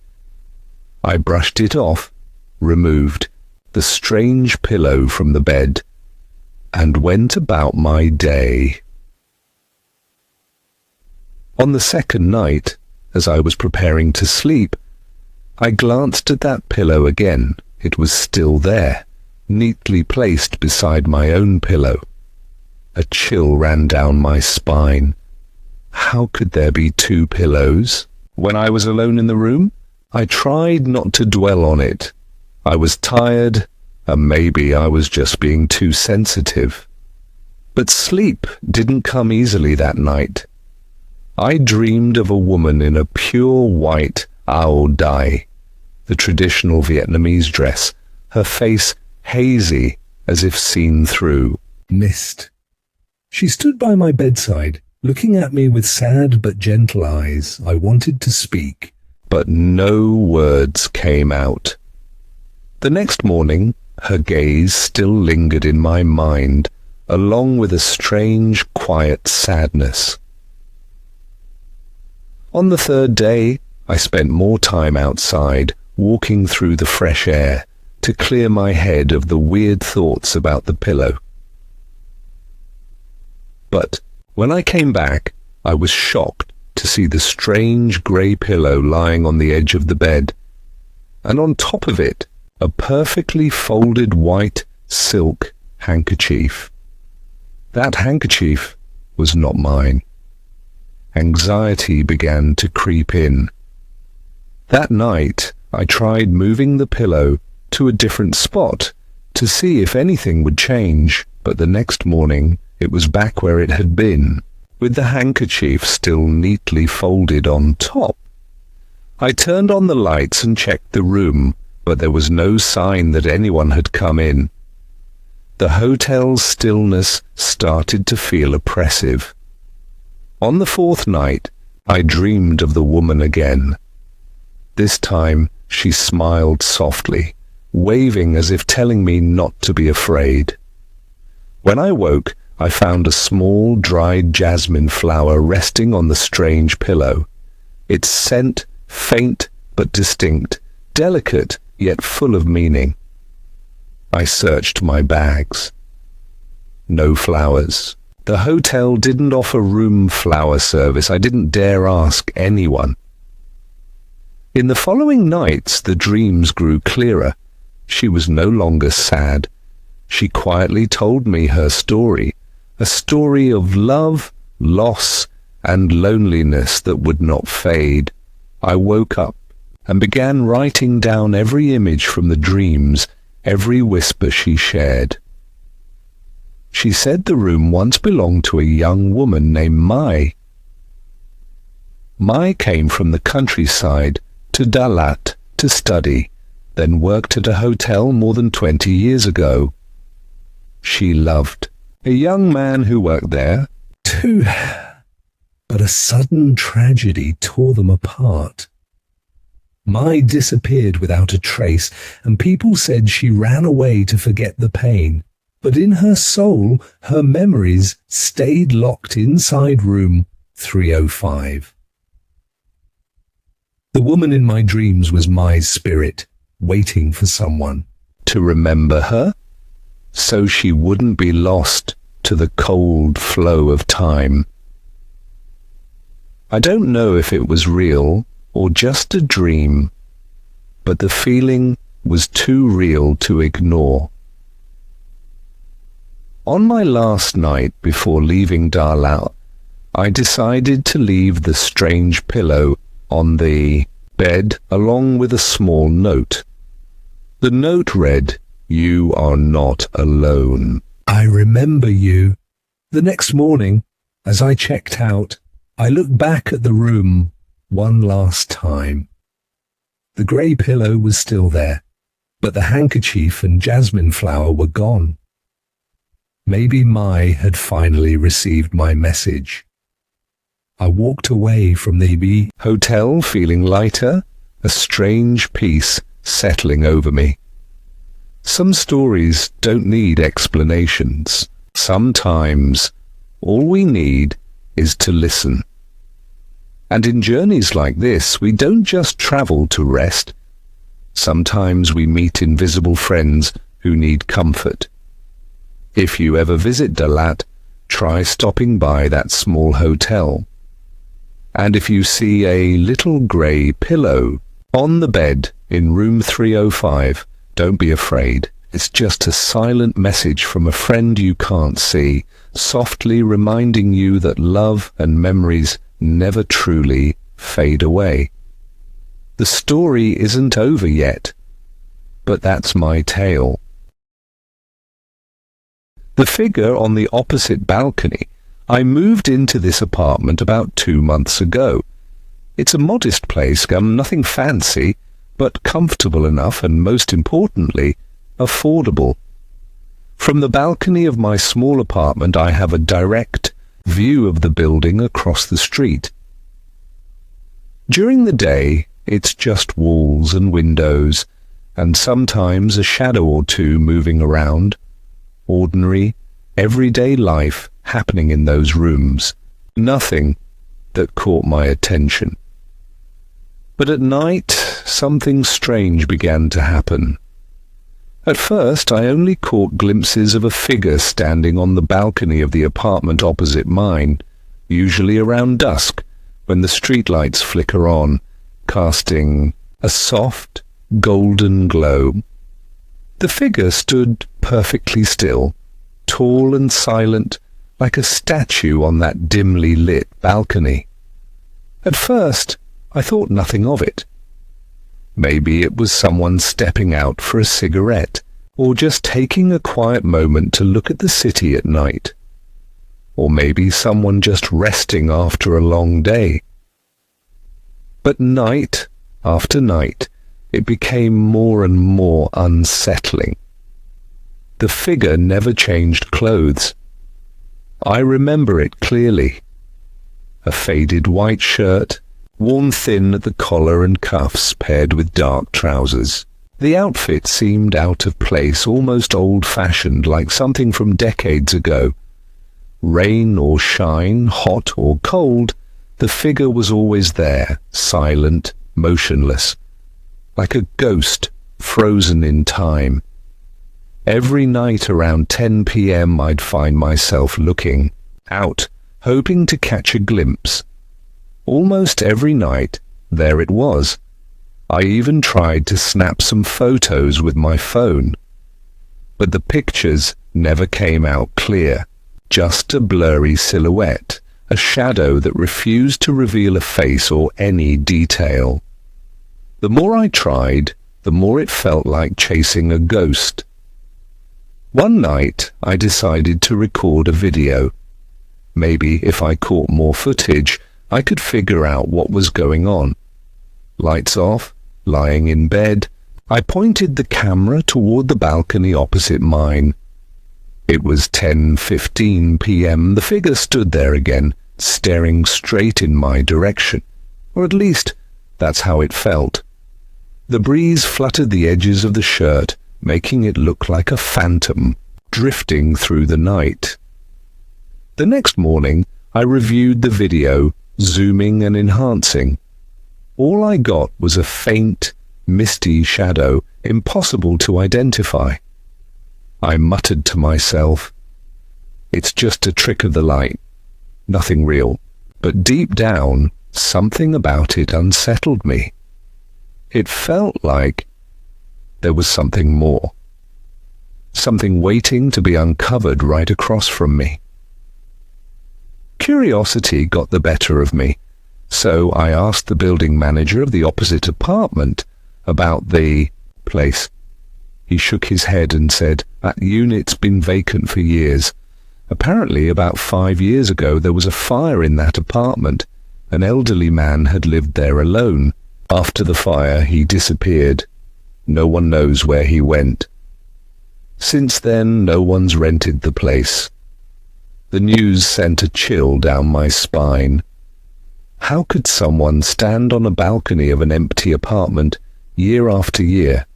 I brushed it off, removed the strange pillow from the bed, and went about my day. On the second night, as I was preparing to sleep, I glanced at that pillow again. It was still there, neatly placed beside my own pillow. A chill ran down my spine. How could there be two pillows? When I was alone in the room, I tried not to dwell on it. I was tired, and maybe I was just being too sensitive. But sleep didn't come easily that night. I dreamed of a woman in a pure white áo dai, the traditional Vietnamese dress, her face hazy as if seen through mist. She stood by my bedside, looking at me with sad but gentle eyes. I wanted to speak, but no words came out. The next morning, her gaze still lingered in my mind, along with a strange, quiet sadness. On the third day, I spent more time outside, walking through the fresh air, to clear my head of the weird thoughts about the pillow. But when I came back, I was shocked to see the strange grey pillow lying on the edge of the bed, and on top of it, a perfectly folded white silk handkerchief. That handkerchief was not mine. Anxiety began to creep in. That night, I tried moving the pillow to a different spot to see if anything would change, but the next morning it was back where it had been, with the handkerchief still neatly folded on top. I turned on the lights and checked the room, but there was no sign that anyone had come in. The hotel's stillness started to feel oppressive. On the fourth night, I dreamed of the woman again. This time, she smiled softly, waving as if telling me not to be afraid. When I woke, I found a small, dried jasmine flower resting on the strange pillow. Its scent, faint but distinct, delicate yet full of meaning. I searched my bags. No flowers. The hotel didn't offer room flower service. I didn't dare ask anyone. In the following nights, the dreams grew clearer. She was no longer sad. She quietly told me her story, a story of love, loss, and loneliness that would not fade. I woke up and began writing down every image from the dreams, every whisper she shared. She said the room once belonged to a young woman named Mai. Mai came from the countryside to Dalat to study, then worked at a hotel more than 20 years ago. She loved a young man who worked there too, but a sudden tragedy tore them apart. Mai disappeared without a trace, and people said she ran away to forget the pain. But in her soul, her memories stayed locked inside room 305. The woman in my dreams was Mai's spirit, waiting for someone to remember her, so she wouldn't be lost to the cold flow of time. I don't know if it was real or just a dream, but the feeling was too real to ignore. On my last night before leaving Dalat, I decided to leave the strange pillow on the bed along with a small note. The note read, "You are not alone. I remember you." The next morning, as I checked out, I looked back at the room one last time. The grey pillow was still there, but the handkerchief and jasmine flower were gone. Maybe Mai had finally received my message. I walked away from the hotel feeling lighter, a strange peace settling over me. Some stories don't need explanations. Sometimes all we need is to listen. And in journeys like this, we don't just travel to rest. Sometimes we meet invisible friends who need comfort. If you ever visit Dalat, try stopping by that small hotel. And if you see a little grey pillow on the bed in room 305, don't be afraid. It's just a silent message from a friend you can't see, softly reminding you that love and memories never truly fade away. The story isn't over yet, but that's my tale. The figure on the opposite balcony. I moved into this apartment about 2 months ago. It's a modest place, nothing fancy, but comfortable enough and, most importantly, affordable. From the balcony of my small apartment, I have a direct view of the building across the street. During the day, it's just walls and windows, and sometimes a shadow or two moving around. Ordinary, everyday life happening in those rooms. Nothing that caught my attention. But at night, something strange began to happen. At first, I only caught glimpses of a figure standing on the balcony of the apartment opposite mine, usually around dusk, when the streetlights flicker on, casting a soft, golden glow. The figure stood perfectly still, tall and silent, like a statue on that dimly lit balcony. At first, I thought nothing of it. Maybe it was someone stepping out for a cigarette, or just taking a quiet moment to look at the city at night. Or maybe someone just resting after a long day. But night after night, it became more and more unsettling. The figure never changed clothes. I remember it clearly. A faded white shirt, worn thin at the collar and cuffs, paired with dark trousers. The outfit seemed out of place, almost old-fashioned, like something from decades ago. Rain or shine, hot or cold, the figure was always there, silent, motionless, like a ghost frozen in time. Every night around 10 p.m. I'd find myself looking out, hoping to catch a glimpse. Almost every night, there it was. I even tried to snap some photos with my phone. But the pictures never came out clear, just a blurry silhouette, a shadow that refused to reveal a face or any detail. The more I tried, the more it felt like chasing a ghost. One night, I decided to record a video. Maybe if I caught more footage, I could figure out what was going on. Lights off, lying in bed, I pointed the camera toward the balcony opposite mine. It was 10:15 p.m. The figure stood there again, staring straight in my direction. Or at least, that's how it felt. The breeze fluttered the edges of the shirt, making it look like a phantom, drifting through the night. The next morning, I reviewed the video, zooming and enhancing. All I got was a faint, misty shadow, impossible to identify. I muttered to myself, "It's just a trick of the light, nothing real." But deep down, something about it unsettled me. It felt like there was something more, something waiting to be uncovered right across from me. Curiosity got the better of me, so I asked the building manager of the opposite apartment about the place. He shook his head and said, "That unit's been vacant for years. Apparently, about 5 years ago, there was a fire in that apartment. An elderly man had lived there alone. After the fire, he disappeared. No one knows where he went. Since then, no one's rented the place." The news sent a chill down my spine. How could someone stand on a balcony of an empty apartment year after year?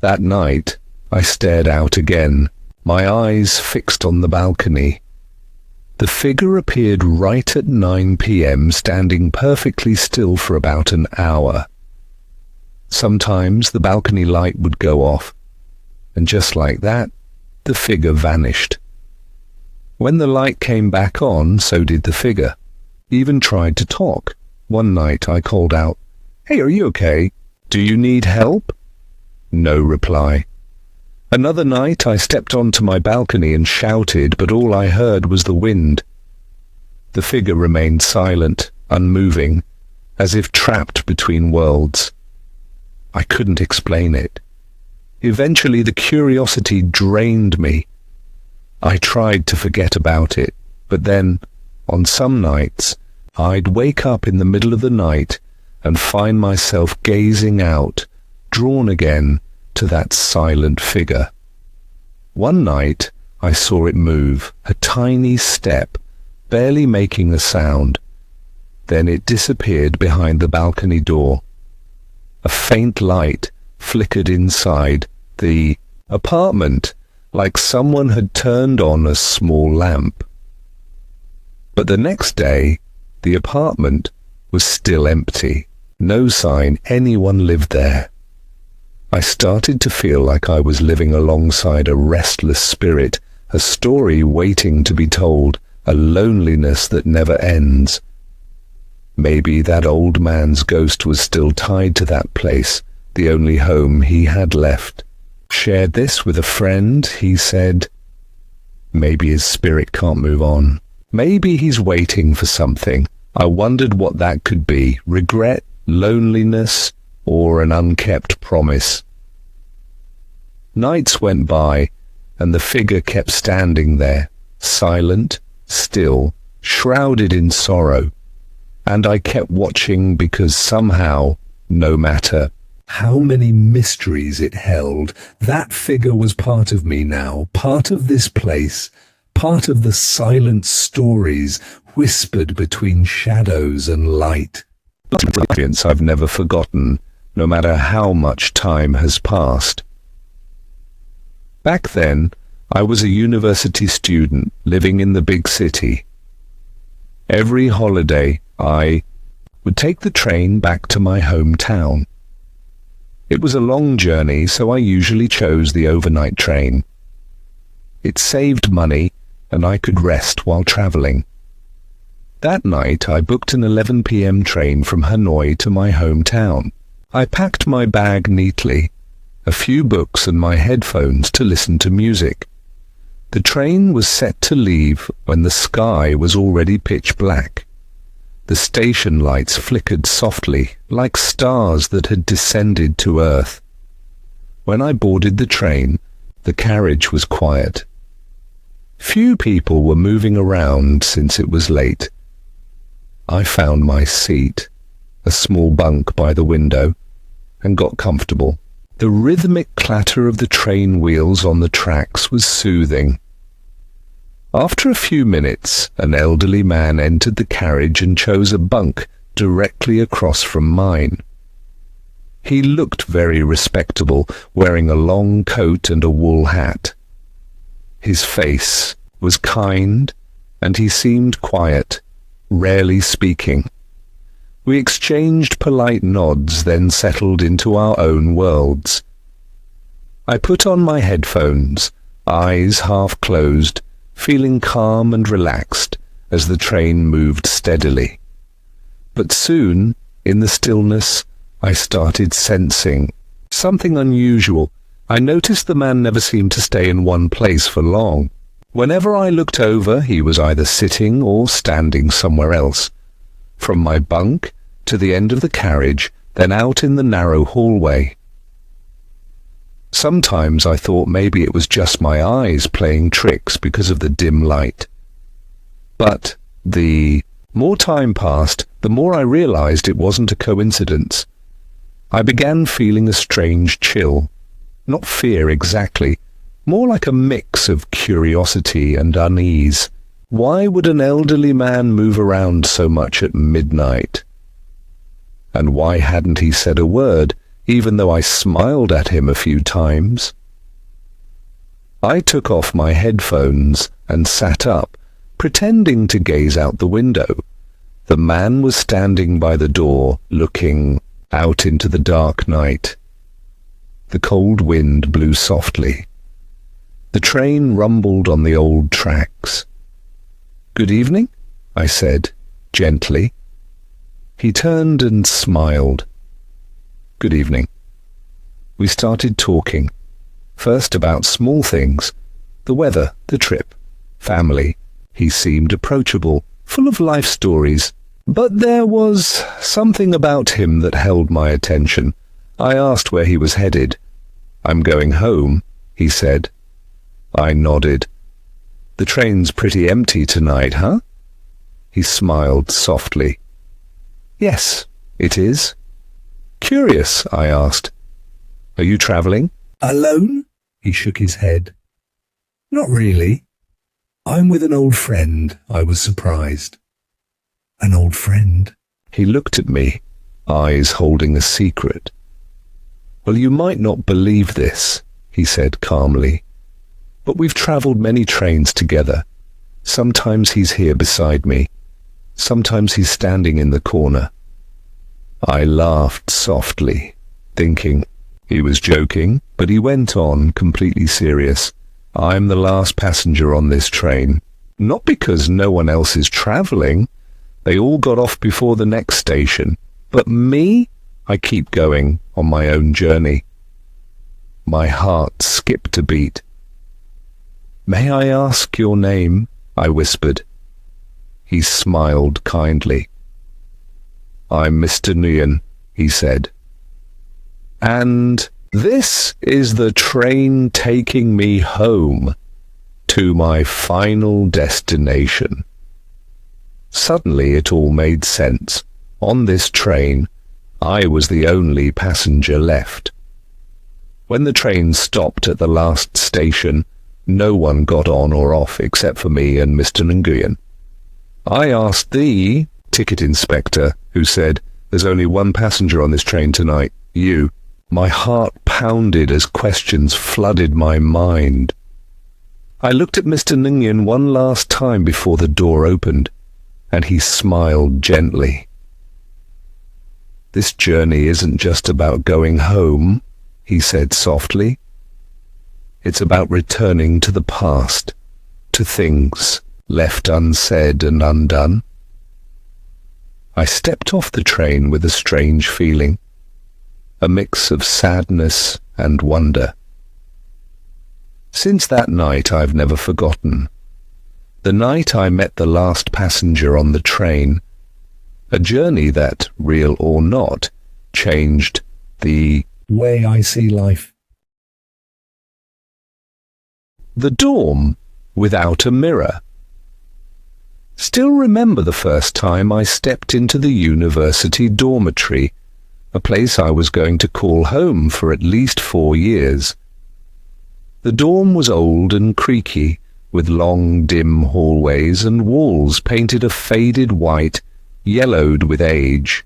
That night, I stared out again, my eyes fixed on the balcony. The figure appeared right at 9 p.m., standing perfectly still for about an hour. Sometimes the balcony light would go off, and just like that, the figure vanished. When the light came back on, so did the figure. Even tried to talk. One night I called out, "Hey, are you okay? Do you need help?" No reply. Another night I stepped onto my balcony and shouted, but all I heard was the wind. The figure remained silent, unmoving, as if trapped between worlds. I couldn't explain it. Eventually the curiosity drained me. I tried to forget about it, but then, on some nights, I'd wake up in the middle of the night and find myself gazing out, drawn again to that silent figure. One night, I saw it move, a tiny step, barely making a sound. Then it disappeared behind the balcony door. A faint light flickered inside the apartment, like someone had turned on a small lamp. But the next day, the apartment was still empty. No sign anyone lived there. I started to feel like I was living alongside a restless spirit, a story waiting to be told, a loneliness that never ends. Maybe that old man's ghost was still tied to that place, the only home he had left. Shared this with a friend, he said, "Maybe his spirit can't move on. Maybe he's waiting for something." I wondered what that could be, regret, loneliness, or an unkept promise. Nights went by, and the figure kept standing there, silent, still, shrouded in sorrow. And I kept watching because somehow, no matter How many mysteries it held. That figure was part of me now, part of this place, part of the silent stories whispered between shadows and light. Ambience I've never forgotten, no matter how much time has passed. Back then, I was a university student living in the big city. Every holiday, I would take the train back to my hometown. It was a long journey, so I usually chose the overnight train. It saved money, and I could rest while traveling. That night, I booked an 11 p.m. train from Hanoi to my hometown. I packed my bag neatly, a few books and my headphones to listen to music. The train was set to leave when the sky was already pitch black. The station lights flickered softly, like stars that had descended to earth. When I boarded the train, the carriage was quiet. Few people were moving around since it was late. I found my seat, a small bunk by the window, and got comfortable. The rhythmic clatter of the train wheels on the tracks was soothing. After a few minutes, an elderly man entered the carriage and chose a bunk directly across from mine. He looked very respectable, wearing a long coat and a wool hat. His face was kind, and he seemed quiet, rarely speaking. We exchanged polite nods, then settled into our own worlds. I put on my headphones, eyes half closed, feeling calm and relaxed as the train moved steadily. But soon, in the stillness, I started sensing something unusual. I noticed the man never seemed to stay in one place for long. Whenever I looked over, he was either sitting or standing somewhere else. From my bunk to the end of the carriage, then out in the narrow hallway. Sometimes I thought maybe it was just my eyes playing tricks because of the dim light. But the more time passed, the more I realized it wasn't a coincidence. I began feeling a strange chill. Not fear exactly, more like a mix of curiosity and unease. Why would an elderly man move around so much at midnight? And why hadn't he said a word, even though I smiled at him a few times? I took off my headphones and sat up, pretending to gaze out the window. The man was standing by the door, looking out into the dark night. The cold wind blew softly. The train rumbled on the old tracks. "Good evening," I said, gently. He turned and smiled. "Good evening." We started talking, first about small things, the weather, the trip, family. He seemed approachable, full of life stories, but there was something about him that held my attention. I asked where he was headed. "I'm going home," he said. I nodded. "The train's pretty empty tonight, huh?" He smiled softly. "Yes, it is." "Curious," I asked. "Are you travelling?" Alone? He shook his head. Not really. I'm with an old friend. I was surprised. An old friend? He looked at me, eyes holding a secret. "Well, you might not believe this," he said calmly, "but we've travelled many trains together. Sometimes he's here beside me. Sometimes he's standing in the corner." I laughed softly, thinking he was joking, but he went on, completely serious. "I'm the last passenger on this train. Not because no one else is travelling. They all got off before the next station. But me, I keep going on my own journey." My heart skipped a beat. "May I ask your name?" I whispered. He smiled kindly. "I'm Mr. Nguyen," he said. "And this is the train taking me home to my final destination." Suddenly it all made sense. On this train, I was the only passenger left. When the train stopped at the last station, no one got on or off except for me and Mr. Nguyen. I asked the ticket inspector, who said, "There's only one passenger on this train tonight, you." My heart pounded as questions flooded my mind. I looked at Mr. Nguyen one last time before the door opened, and he smiled gently. "This journey isn't just about going home," he said softly. "It's about returning to the past, to things left unsaid and undone." I stepped off the train with a strange feeling, a mix of sadness and wonder. Since that night I've never forgotten. The night I met the last passenger on the train, a journey that, real or not, changed the way I see life. The dorm without a mirror. Still remember the first time I stepped into the university dormitory, a place I was going to call home for at least 4 years. The dorm was old and creaky, with long, dim hallways and walls painted a faded white, yellowed with age.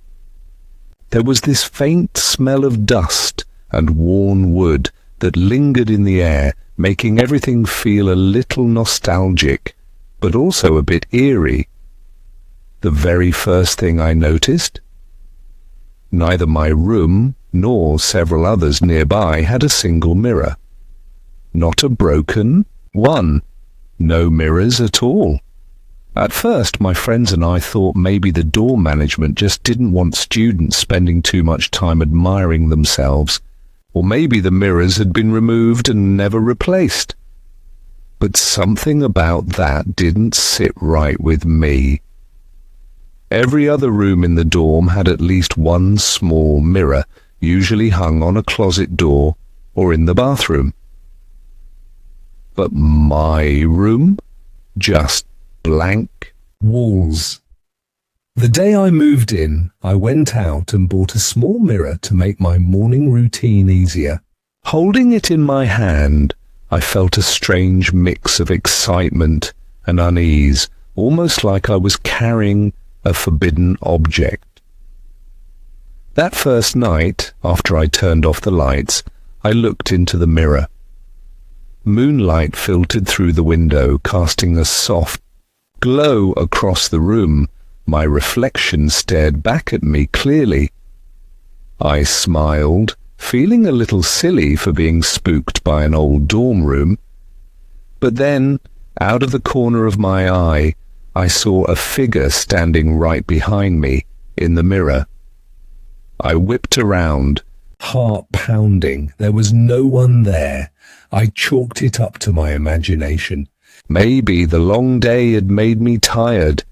There was this faint smell of dust and worn wood that lingered in the air, making everything feel a little nostalgic, but also a bit eerie. The very first thing I noticed? Neither my room nor several others nearby had a single mirror. Not a broken one. No mirrors at all. At first, my friends and I thought maybe the dorm management just didn't want students spending too much time admiring themselves, or maybe the mirrors had been removed and never replaced. But something about that didn't sit right with me. Every other room in the dorm had at least one small mirror, usually hung on a closet door or in the bathroom. But my room? Just blank walls. The day I moved in, I went out and bought a small mirror to make my morning routine easier. Holding it in my hand, I felt a strange mix of excitement and unease, almost like I was carrying a forbidden object. That first night, after I turned off the lights, I looked into the mirror. Moonlight filtered through the window, casting a soft glow across the room. My reflection stared back at me clearly. I smiled, feeling a little silly for being spooked by an old dorm room. But then, out of the corner of my eye, I saw a figure standing right behind me in the mirror. I whipped around, heart pounding. There was no one there. I chalked it up to my imagination. Maybe the long day had made me tired.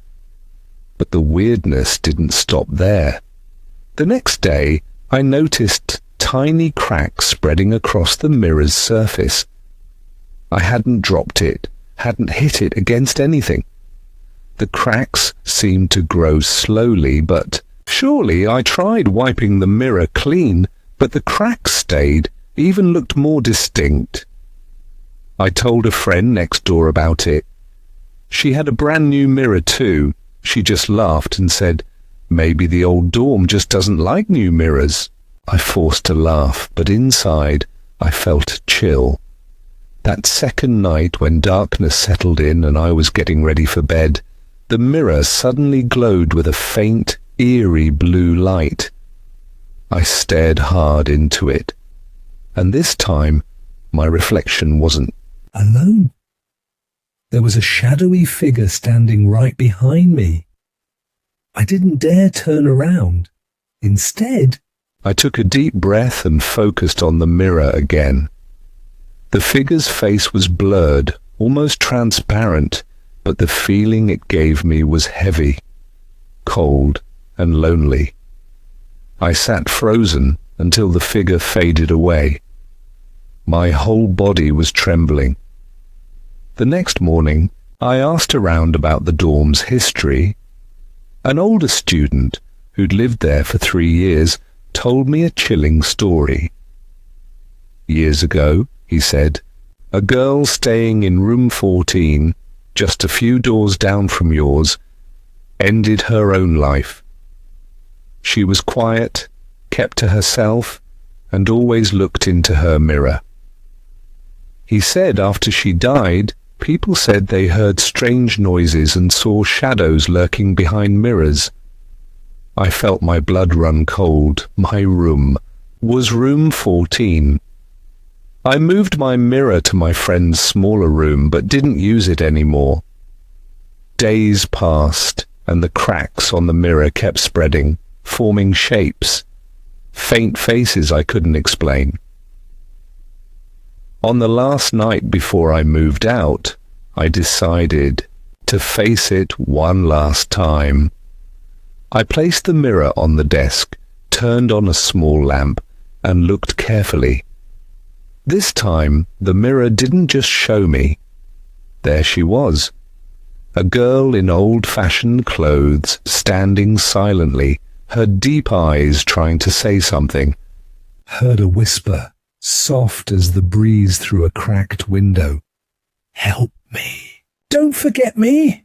But the weirdness didn't stop there. The next day, I noticed tiny cracks spreading across the mirror's surface. I hadn't dropped it, hadn't hit it against anything. The cracks seemed to grow slowly, but surely I tried wiping the mirror clean, but the cracks stayed, even looked more distinct. I told a friend next door about it. She had a brand new mirror too. She just laughed and said, "Maybe the old dorm just doesn't like new mirrors." I forced a laugh, but inside I felt a chill. That second night when darkness settled in and I was getting ready for bed, the mirror suddenly glowed with a faint, eerie blue light. I stared hard into it, and this time my reflection wasn't alone. There was a shadowy figure standing right behind me. I didn't dare turn around. Instead, I took a deep breath and focused on the mirror again. The figure's face was blurred, almost transparent, but the feeling it gave me was heavy, cold, and lonely. I sat frozen until the figure faded away. My whole body was trembling. The next morning, I asked around about the dorm's history. An older student, who'd lived there for 3 years, told me a chilling story. Years ago, he said, a girl staying in room 14, just a few doors down from yours, ended her own life. She was quiet, kept to herself, and always looked into her mirror. He said after she died, people said they heard strange noises and saw shadows lurking behind mirrors. I felt my blood run cold. My room was room 14. I moved my mirror to my friend's smaller room, but didn't use it anymore. Days passed, and the cracks on the mirror kept spreading, forming shapes, faint faces I couldn't explain. On the last night before I moved out, I decided to face it one last time. I placed the mirror on the desk, turned on a small lamp, and looked carefully. This time, the mirror didn't just show me. There she was, a girl in old-fashioned clothes, standing silently, her deep eyes trying to say something. Heard a whisper, soft as the breeze through a cracked window. "Help me. Don't forget me."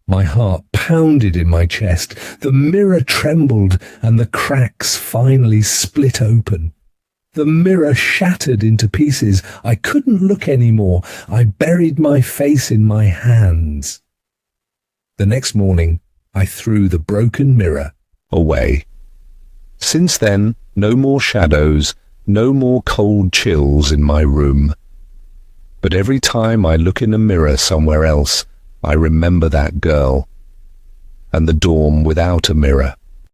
My heart pounded in my chest. The mirror trembled, and the cracks finally split open. The mirror shattered into pieces. I couldn't look anymore. I buried my face in my hands. The next morning, I threw the broken mirror away. Since then, no more shadows, no more cold chills in my room. But every time I look in a mirror somewhere else, I remember that girl and the dorm without a mirror.